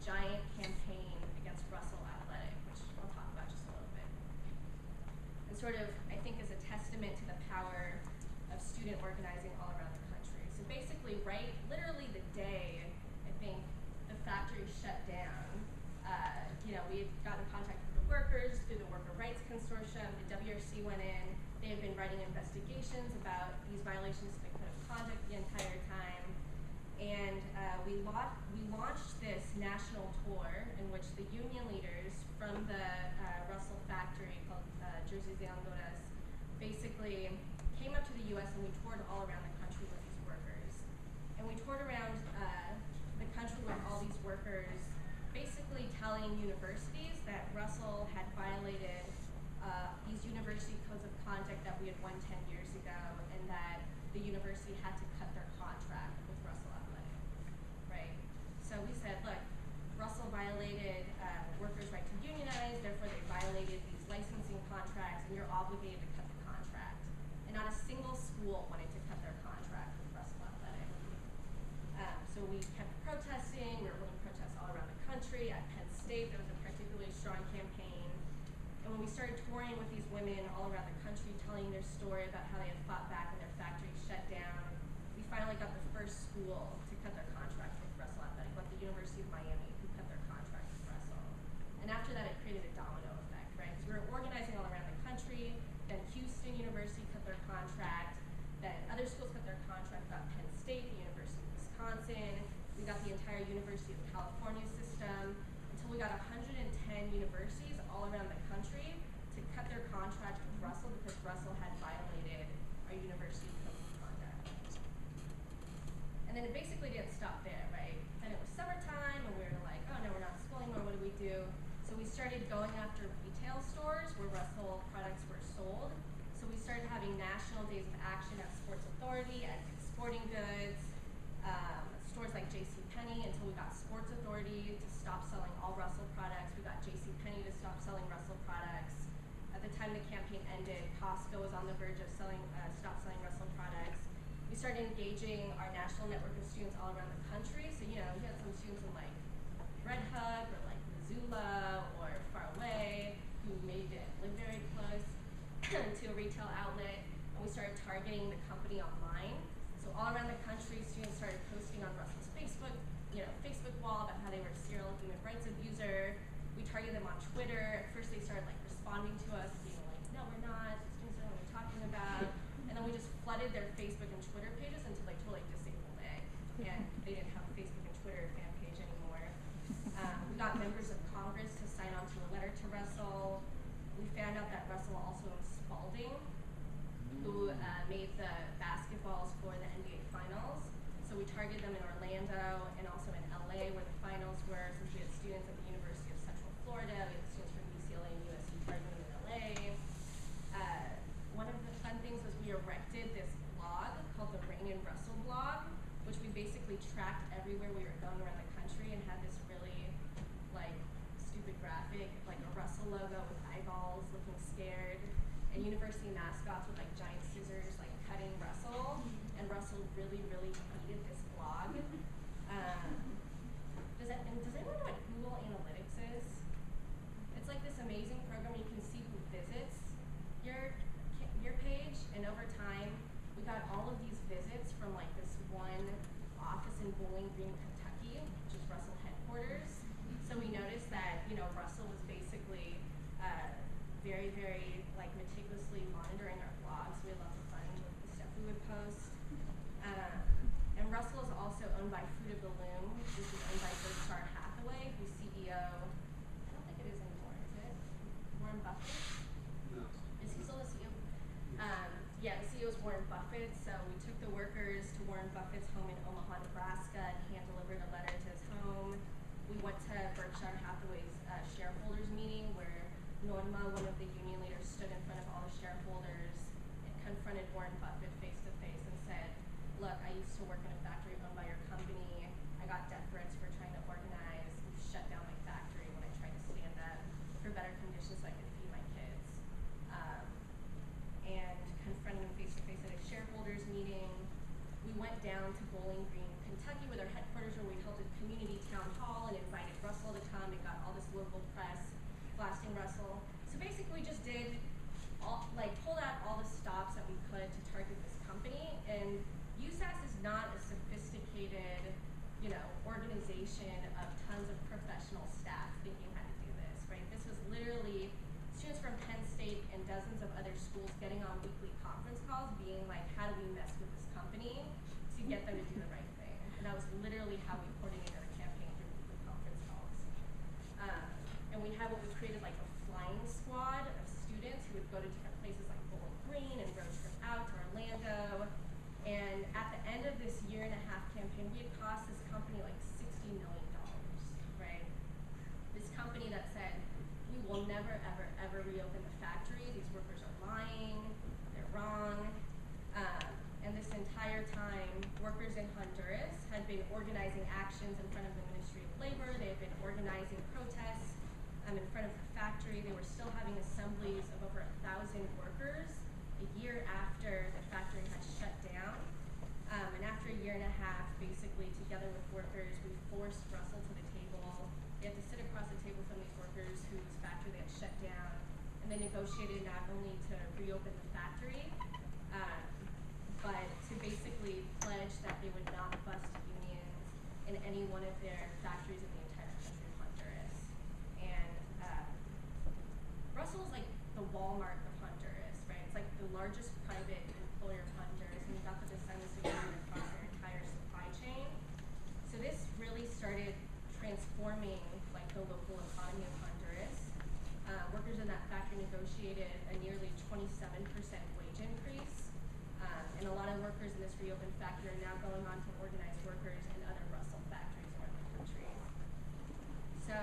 [SPEAKER 5] giant campaign against Russell Athletic, which I'll talk about just a little bit. And sort of, I think, is a testament to the power of student organizing all around the country. So basically, literally the day, I think, the factory shut down, we had gotten in contact with the workers through the Worker Rights Consortium. The WRC went in. They had been writing investigations about these violations of the code of conduct the entire time. And we launched this national tour in which the union leaders from the Russell factory called Jersey Zeondoras basically came up to the U.S. and we toured all around the country with these workers. And we toured around the country with all these workers, basically telling universities that Russell had violated these university codes of conduct that we had won 10 years ago, and that the university had to cut their contract with Russell Athletic, right? So we said, look, Russell violated workers' right to unionize, therefore they violated these licensing contracts, and you're obligated to cut the contract. And not a single school wanted to cut their contract with Russell Athletic. So we kept protesting. We were holding protests all around the country. At Penn State, there was a particularly strong campaign. And when we started touring with these women all around the country, telling their story about how they had fought back when their factory shut down, we finally got the first school to cut their contract with Russell Athletic, like the University of Miami, who cut their contract with Russell. And after that, it created a domino effect, right? Because we were organizing all around the country. Then Houston University cut their contract. Then other schools cut their contract. Got Penn State, the University of Wisconsin. We got the entire University of California system, until we got 110 universities all around the country to cut their contract with Russell because Russell had violated our university code of conduct. And then it basically didn't stop there, right? Then it was summertime and we were like, oh no, we're not in school anymore, what do we do? So we started going after retail stores where Russell products were sold. So we started having national days of action at Sports Authority, at Sporting Goods, stores like JCPenney, until we got Sports Authority to stop selling all Russell products. We got JCPenney to stop selling Russell products. At the time the campaign ended, Costco was on the verge of stop selling Russell products. We started engaging our national network of students all around the country. So, we had some students in like Red Hook or like Missoula or far away who maybe didn't live very close to a retail outlet. And we started targeting the company online. So all around the country, students started posting on Russell's Facebook wall about how they were a serial human rights abuser. We targeted them on Twitter. At first they started like responding to us, being like, no, we're not, students don't know what we're talking about. And then we just flooded their Facebook and Twitter pages until they totally disabled it. And they didn't have a Facebook and Twitter fan page anymore. We got members of Congress to sign on to a letter to Russell. We found out that Russell also owned Spalding, who made the basketballs for the NBA Finals. So we targeted them in Orlando and also in LA where the finals were, since we had students at the University of Central Florida, we had students from UCLA and USC targeting them in LA. One of the fun things was we erected this blog called the Rain and Russell blog, which we basically tracked everywhere we were going around the country and had this really stupid graphic, like a Russell logo with eyeballs looking scared, and university mascots with giant scissors cutting Russell, and Russell really, really hated this blog. Does anyone know what Google Analytics is? It's like this amazing program where you can see who visits your page, and over time we got all of these visits from this one office in Bowling Green, Kentucky, which is Russell headquarters. So we noticed that Russell was basically very, very meticulously monitoring our blogs. We had lots of fun with the stuff we would post. And Russell is also owned by Fruit of the Loom, which is owned by Berkshire Hathaway, whose CEO, I don't think it is anymore, is it? Warren Buffett?
[SPEAKER 6] No.
[SPEAKER 5] Is he still the CEO? Yeah, the CEO is Warren Buffett. So we took the workers to Warren Buffett's home in Omaha, Nebraska, and hand-delivered a letter to his home. We went to Berkshire Hathaway's shareholders meeting where Norma, one of the union leaders, stood in front of all the shareholders and confronted Warren Buffett face to face and said, look, I used to work in a factory owned by your company. I got death threats for trying to organize. You shut down my factory when I tried to stand up for better conditions so I could feed my kids. And confronting him face to face at a shareholders meeting. We went down to Bowling Green, Kentucky, with our headquarters, where we held a community town hall and invited Russell we just did pulled out all the stops that we could to target this company. And USAS is not a sophisticated, organization of tons of professional staff thinking how to do this, right? This was literally students from Penn State and dozens of other schools getting on weekly conference calls being like, how do we mess with this company to get them to do the right thing? And that was literally how we coordinated our campaign through weekly conference calls. And we had what we created like a flying squad of students who would go to different places like Bowling Green and road trip out to Orlando. And at the end of this 1.5-year campaign, we had cost this company like $60 million, right? This company that said, we will never, ever, ever reopen the factory. These workers are lying, they're wrong. And this entire time, workers in Honduras had been organizing actions in front of the Ministry of Labor. They had been organizing protests in front of the factory. They were still having assemblies of over 1,000 workers a year after the factory had shut down. And after 1.5 years, basically, together with workers, we forced Russell to the table. They had to sit across the table from these workers whose factory they had shut down, and they negotiated not only to reopen the factory, but to basically pledge that they would not bust unions in any one of their factories in the entire country of Honduras. And Russell is like the Walmart of Honduras, right? It's like the largest private employer of Honduras, and we got the descendants agreement across their entire supply chain. So this really started transforming like the local economy of Honduras. Workers in that factory negotiated a nearly 27% wage increase. And a lot of workers in this reopened factory are now going on to organize workers in other Russell factories around the country. So,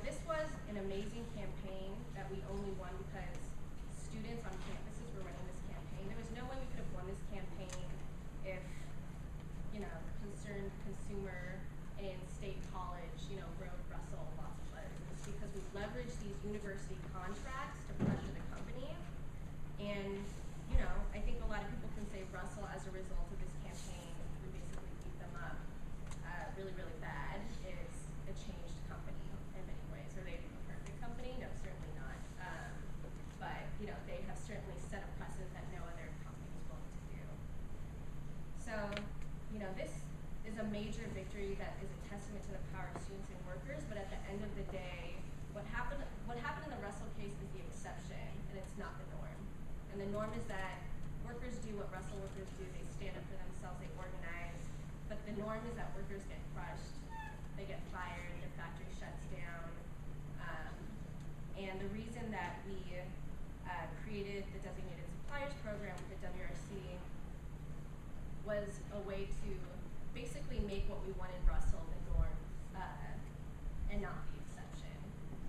[SPEAKER 5] this was an amazing campaign that we only won because students on campuses were running this campaign. There was no way we could have won this campaign if, concerned consumer in State College, wrote Russell lots of letters. It's because we leveraged these university contracts to pressure the company. And I think a lot of people can say Russell, as a result of this campaign, we basically beat them up really, really bad, is a changed company in many ways. Are they a perfect company? No, certainly not. But, they have certainly set a precedent that no other company is willing to do. So, this is a major victory that is a testament to the power of students and workers, but at the end of the day, what happened in the Russell case is the exception, and it's not the norm. And the norm is that workers do what Russell workers do. They stand up for themselves, they organize. But the norm is that workers get crushed, they get fired, their factory shuts down. And the reason that we created the Designated Suppliers Program with the WRC was a way to basically make what we wanted Russell the norm and not the exception,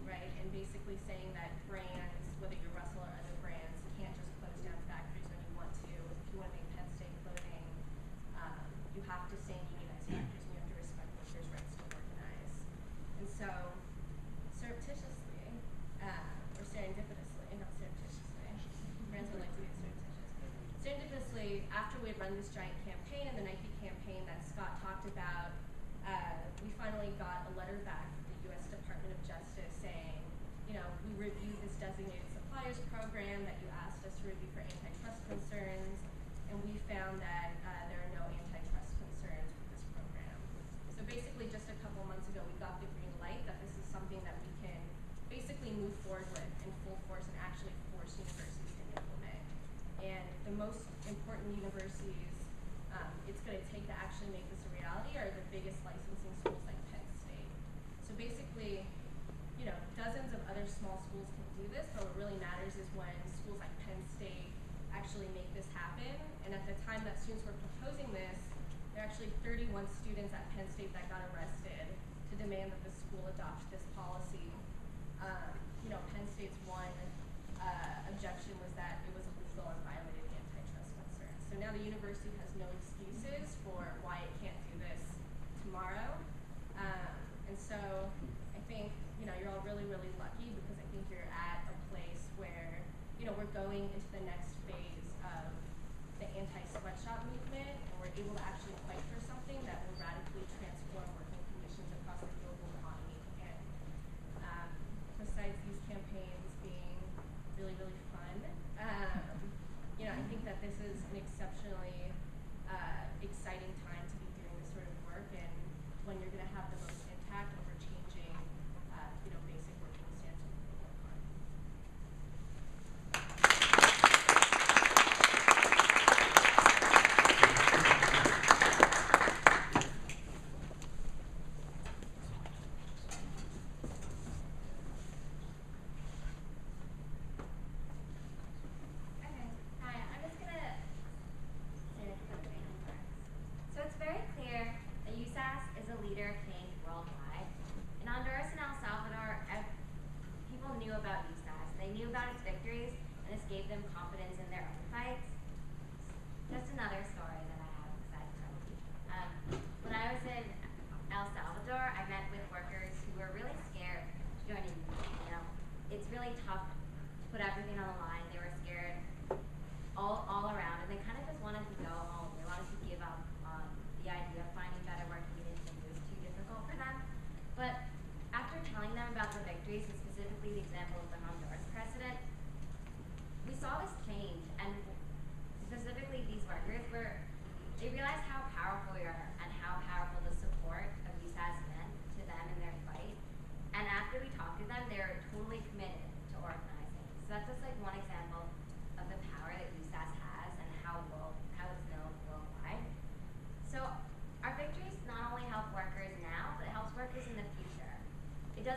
[SPEAKER 5] right? And basically saying that brands, whether you're Russell or other brands, can't just close down factories when you want to. If you want to make Penn State clothing, you have to stay in unionized factories and you have to respect workers' rights to organize. And so, surreptitiously, or serendipitously, not surreptitiously, brands would like to get surreptitious. Serendipitously, after we had run this giant campaign and the Nike campaign that Scott talked about, we finally got a letter back from the U.S. Department of Justice saying, we reviewed this Designated Suppliers Program that you asked us to review for antitrust concerns, and we found that there are no antitrust concerns with this program. So basically, just a couple months ago, we got the green light that this is something that we can basically move forward with in full force and actually force universities to implement. And the most important universities it's going to take to actually make this a reality are the biggest licensing schools like Penn State. So basically, dozens of other small schools can do this, but what really matters is when schools like Penn State actually make this happen. And at the time that students were proposing this, there are actually 31 students at Penn State that got arrested to demand that the school adopt this policy. Penn State's one objection was that it was illegal and violated antitrust concerns. So now the university has no excuses for why it can't do this tomorrow. And so I think, you're all really, really lucky because I think you're at a place where, we're going into the next phase of the anti-sweatshop movement, and we're able to actually fight for something that will radically transform working conditions across the global economy. And besides these campaigns being
[SPEAKER 3] They knew about its victories, and this gave them confidence in their own fights. Just another story that I have beside Tony. When I was in El Salvador, I met with workers who were really scared to join a union. You know, it's really tough to put everything on the line. They were scared all around, and they kind of just wanted to go home. They wanted to give up on the idea of finding better work conditions. It was too difficult for them. But after telling them about the victories, and specifically the example of the Honduras president, we saw this change, and specifically these workers they realized how powerful we are and how powerful the support of USAS meant to them in their fight. And after we talked to them, they were totally committed to organizing. So that's just like one example of the power that USAS has and how it's known worldwide. So our victories not only help workers now, but it helps workers in the future. It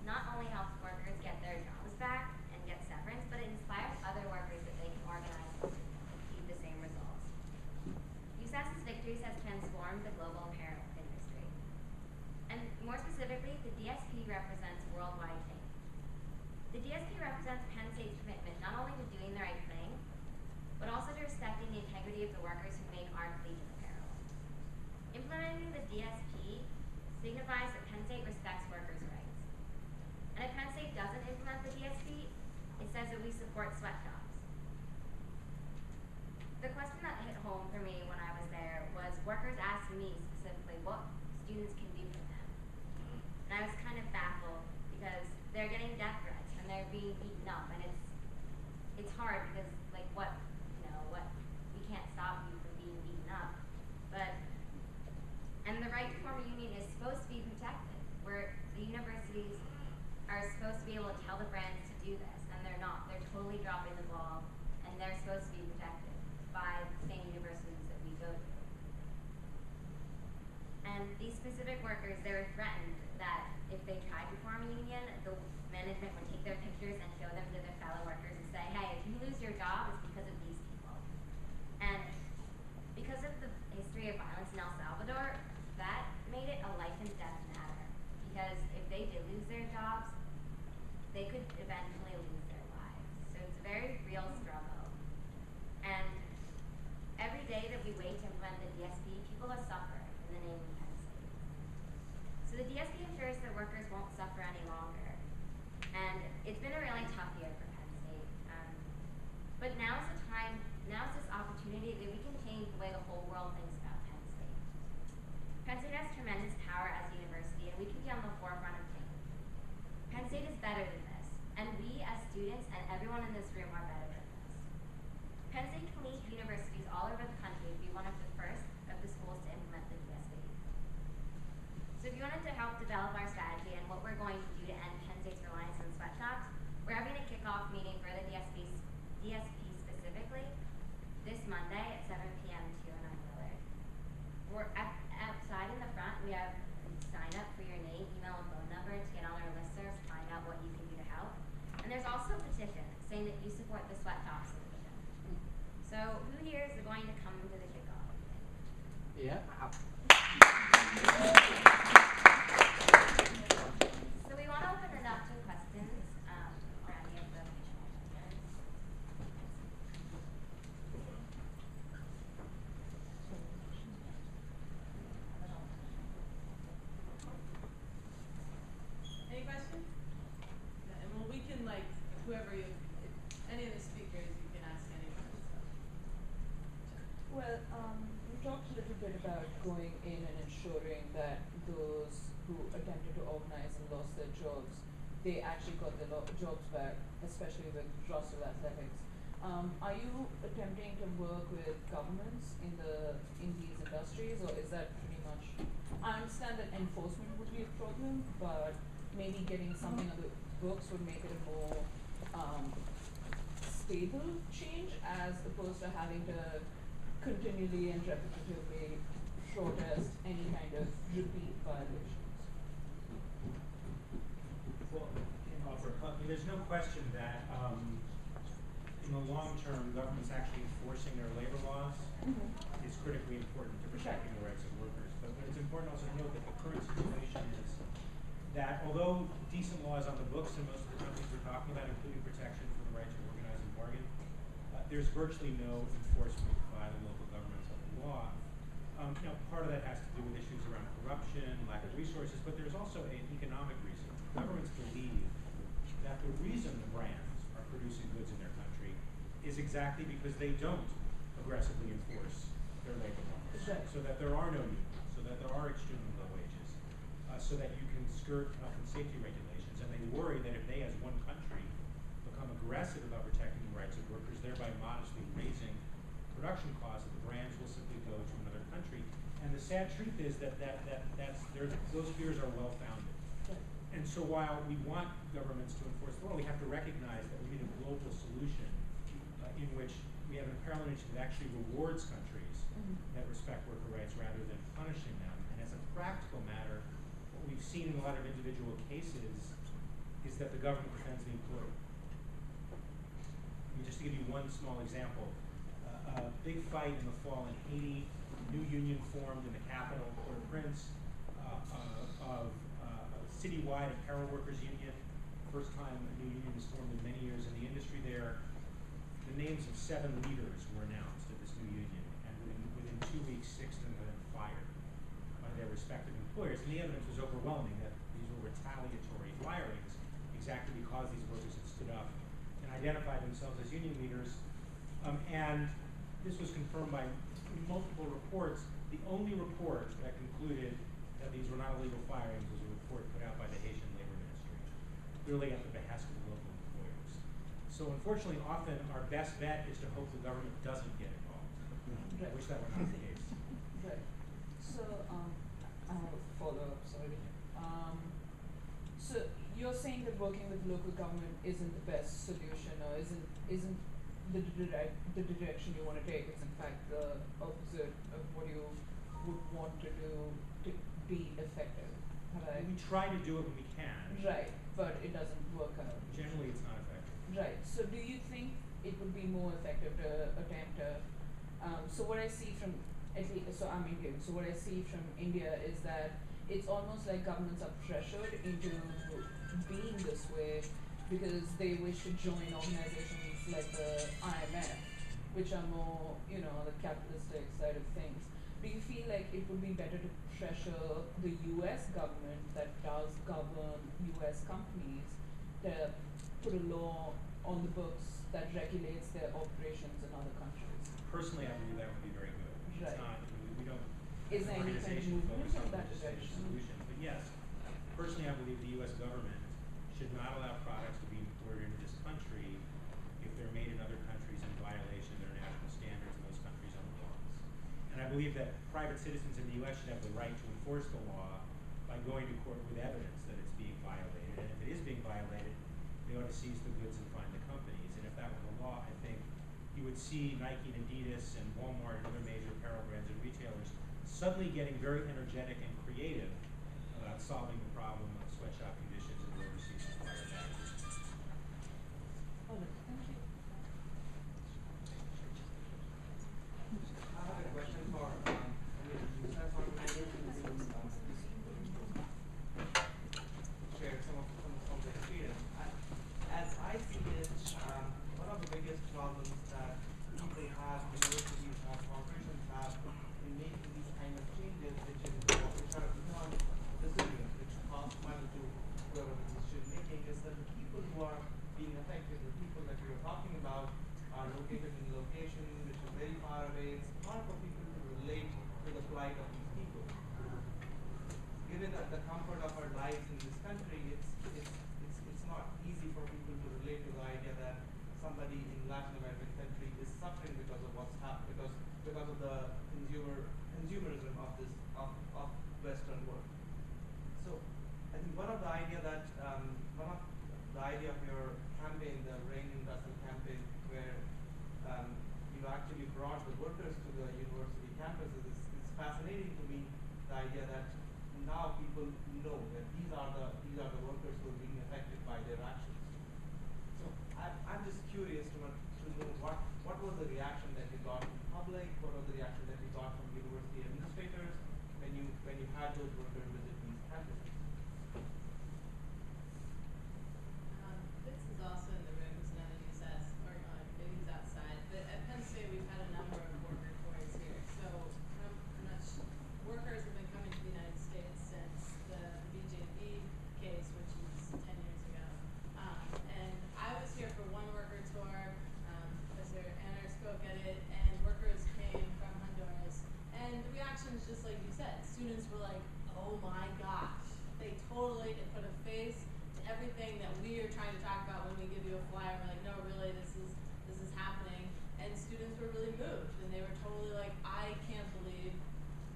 [SPEAKER 3] not only helps workers get their jobs back and get severance, but it inspires other workers that they can organize and achieve the same results. USAS's victories has transformed the global apparel industry. And more specifically, the DSP represents worldwide change. The DSP represents Penn State's commitment not only to doing the right thing, but also to respecting the integrity of the workers who make our collegiate apparel. Implementing the DSP signifies that Penn State respects workers' rights. And if Penn State doesn't implement the DSP, it says that we support sweatshops. The question that hit home for me when I was there was workers asked me specifically what students can do for them. And I was kind of baffled because they're getting death threats and they're being beaten up, and it's hard because like what we can't stop you from being beaten up. And the right to form a union is supposed to be protected, where the universities are supposed to be able to tell the brands to do this, and they're not. They're totally dropping the ball, and they're supposed to be protected by the same universities that we go to. And these specific workers, they were threatened that if they tried to form a union, the management would take their pictures and show them to their fellow workers and say, hey, if you lose your job, it's because of these people. And because of the history of violence in El Salvador, that made it a life and death matter. Because if they did lose their jobs, they could eventually lose their lives. So it's a very real struggle. And every day that we wait to implement the DSP, people are suffering in the name of Penn State. So the DSP ensures that workers won't suffer any longer. And it's been a really tough year for Penn State. But now is this opportunity that we can change the way the whole world thinks about Penn State. Penn State has tremendous power as a university, and we can be on the forefront of change. Penn State is better than this, and we as students and everyone in this room are better than this. Penn State can lead universities all over the country to be one of the first of the schools to implement the DSP. So if you wanted to help develop our strategy and what we're going to do to end Penn State's reliance on sweatshops, we're having a kickoff meeting for the DSP specifically this Monday at 7 p.m. at 209 Willard. We're outside in the front. We have sign up for your name, email, and phone number to get on our listserv to find out what you can do to help. And there's also a petition saying that you support the sweatshop solution. So who here is going to come to the kickoff meeting?
[SPEAKER 6] Yeah.
[SPEAKER 3] So we want to open it up to questions or any of the official members.
[SPEAKER 2] Any questions? Yeah, and well, we can if any of the speakers, you can ask anyone.
[SPEAKER 7] Well, we talked a little bit about going in and ensuring that those who attempted to organize and lost their jobs, they actually got their jobs back, especially with Russell Athletics. Are you attempting to work with governments in these industries, or is that pretty much? I understand that enforcement would be a problem, but maybe getting something on the books would make it a more stable change, as opposed to having to continually and repetitively protest any kind of repeat violations.
[SPEAKER 4] Well, there's no question that in the long term, governments actually enforcing their labor laws is critically important to protecting the rights of workers. But it's important also to note that the current situation is that although decent laws on the books in most of the countries we're talking about, including protection for the right to organize and bargain, there's virtually no enforcement by the local governments of the law. Now, part of that has to do with issues around corruption, lack of resources, but there's also an economic reason. Governments believe that the reason the brands are producing goods in their country is exactly because they don't aggressively enforce their labor laws, so that there are no unions, so that there are extremely low wages, so that you can skirt health and safety regulations. And they worry that if they, as one country, become aggressive about protecting the rights of workers, thereby modestly raising production costs, that the brands will simply go to another country. And the sad truth is that those fears are well founded. And so while we want governments to enforce the law, we have to recognize that we need a global solution in which we have an apparel industry that actually rewards countries that respect worker rights rather than punishing them. And as a practical matter, what we've seen in a lot of individual cases is that the government defends the employer. I mean, just to give you one small example, a big fight in the fall in Haiti, a new union formed in the capital, Port-au-Prince, of a citywide apparel workers union. First time a new union was formed in many years in the industry there. The names of 7 leaders were announced of this new union, and within 2 weeks, 6 of them had been fired by their respective employers. And the evidence was overwhelming that these were retaliatory firings exactly because these workers had stood up and identified themselves as union leaders. And this was confirmed by multiple reports. The only report that concluded that these were not illegal firings was a report put out by the Haitian Labor Ministry, clearly at the behest of the local employers. So unfortunately, often our best bet is to hope the government doesn't get involved. I wish that were not the case.
[SPEAKER 7] Right. So, I have a follow-up, sorry. So you're saying that working with local government isn't the best solution, or isn't the direction you want to take? It's in fact the opposite of what you would want to do to be effective.
[SPEAKER 4] We try to do it when we can.
[SPEAKER 7] Right, but it doesn't work out.
[SPEAKER 4] Generally, it's not effective.
[SPEAKER 7] Right. So do you think it would be more effective to attempt a so what I see from I'm Indian, so what I see from India is that it's almost like governments are pressured into being this way because they wish to join organizations like the IMF, which are more, the capitalistic side of things. Do you feel like it would be better to pressure the US government that does govern US companies to put a law on the books that regulates their operations in other countries?
[SPEAKER 4] Personally, I believe that would be very good.
[SPEAKER 7] Right.
[SPEAKER 4] It's not, we don't,
[SPEAKER 7] Is there any kind of
[SPEAKER 4] organization
[SPEAKER 7] movement
[SPEAKER 4] focused
[SPEAKER 7] in
[SPEAKER 4] on
[SPEAKER 7] that
[SPEAKER 4] legislative
[SPEAKER 7] direction?
[SPEAKER 4] solutions. But yes, personally, I believe the U.S. government should not allow products to be imported into this country if they're made in other countries in violation of their national standards and those countries' own laws. And I believe that private citizens in the U.S. should have the right to enforce the law by going to court with evidence that it's being violated. And if it is being violated, they ought to seize the goods and fine the companies. And if that were the law, I think you would see Nike and Adidas and Walmart and other major apparel brands and retailers suddenly getting very energetic and creative about solving the problem of sweatshop conditions in the overseas supplier packages.
[SPEAKER 7] All right, thank you.
[SPEAKER 6] I have a question for USAS organization share some of the experience. As I see it, one of the biggest problems that people have, universities have, corporations have in making these kind of changes, which are beyond decisions, which cost money to whoever the decision making, is that the people who are being affected, the people that we are talking about, are located in locations which are very far away. It's hard for people to relate to the plight of these people. Given that the comfort of our lives in this country, it's not easy for people to relate to the idea that somebody in Latin American country is suffering because of what's happened, because of the consumerism of Western world. So I think one of the idea of your campaign, the Rain Industrial campaign, where you actually brought the workers to the university campuses, it's fascinating to me, the idea that now people know that these are the workers who are being affected by their actions. So I'm just curious to know what was the reaction that you got from the public, what was the reaction that you got from university administrators when you had those workers visit these campuses?
[SPEAKER 2] flyer, and we're like, no, really, this is happening. And students were really moved, and they were totally like, I can't believe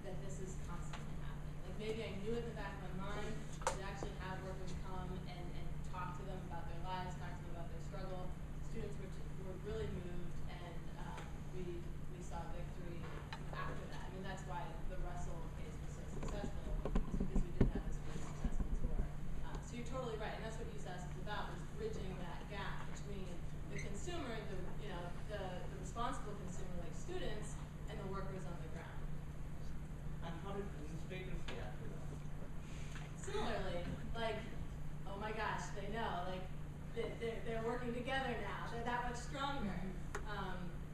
[SPEAKER 2] that this is constantly happening. Like, maybe I knew it in the back of my mind, to actually have workers come and talk to them about their lives, talk to them about their struggle. Students were really moved, and we saw victory after that. I mean, that's why the Russell case was so successful, is because we did have this really successful tour. So you're totally right, and that's what USAS is about, is bridging that gap between the consumer, the responsible consumer like students, and the workers on the ground.
[SPEAKER 6] And how did administrators react to that?
[SPEAKER 2] Similarly, like, oh my gosh, they know, like, they're working together now. They're that much stronger.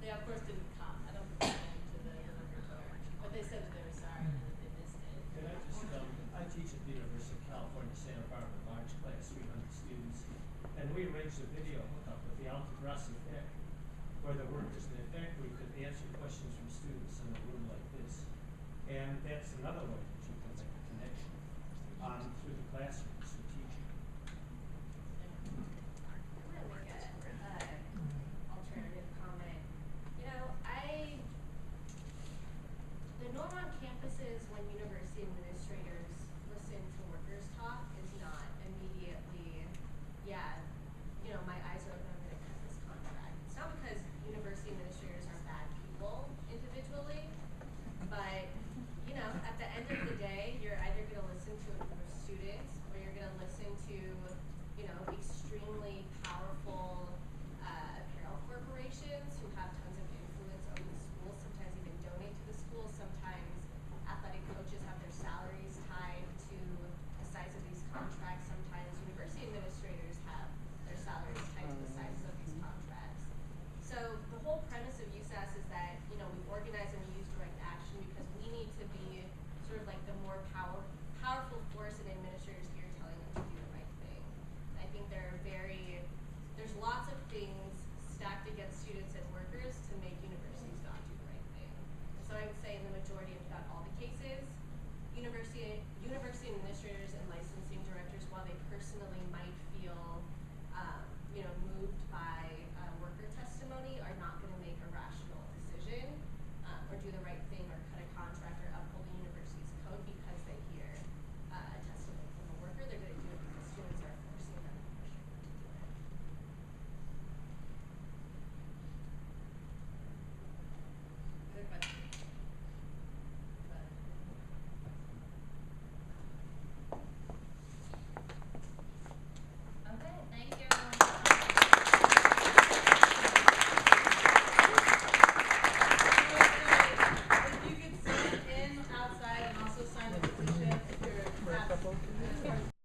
[SPEAKER 2] They of course didn't come. I don't think they came to the delivery tour, but they said that they were sorry and that they missed it.
[SPEAKER 8] Can I just, I teach at the University of California, Santa Barbara, large class, 300 students, and we arranged a video hookup with the Alta Gracia factory, where the workers in the factory could answer questions from students in a room like this. And that's another way that you can make a connection through the classroom.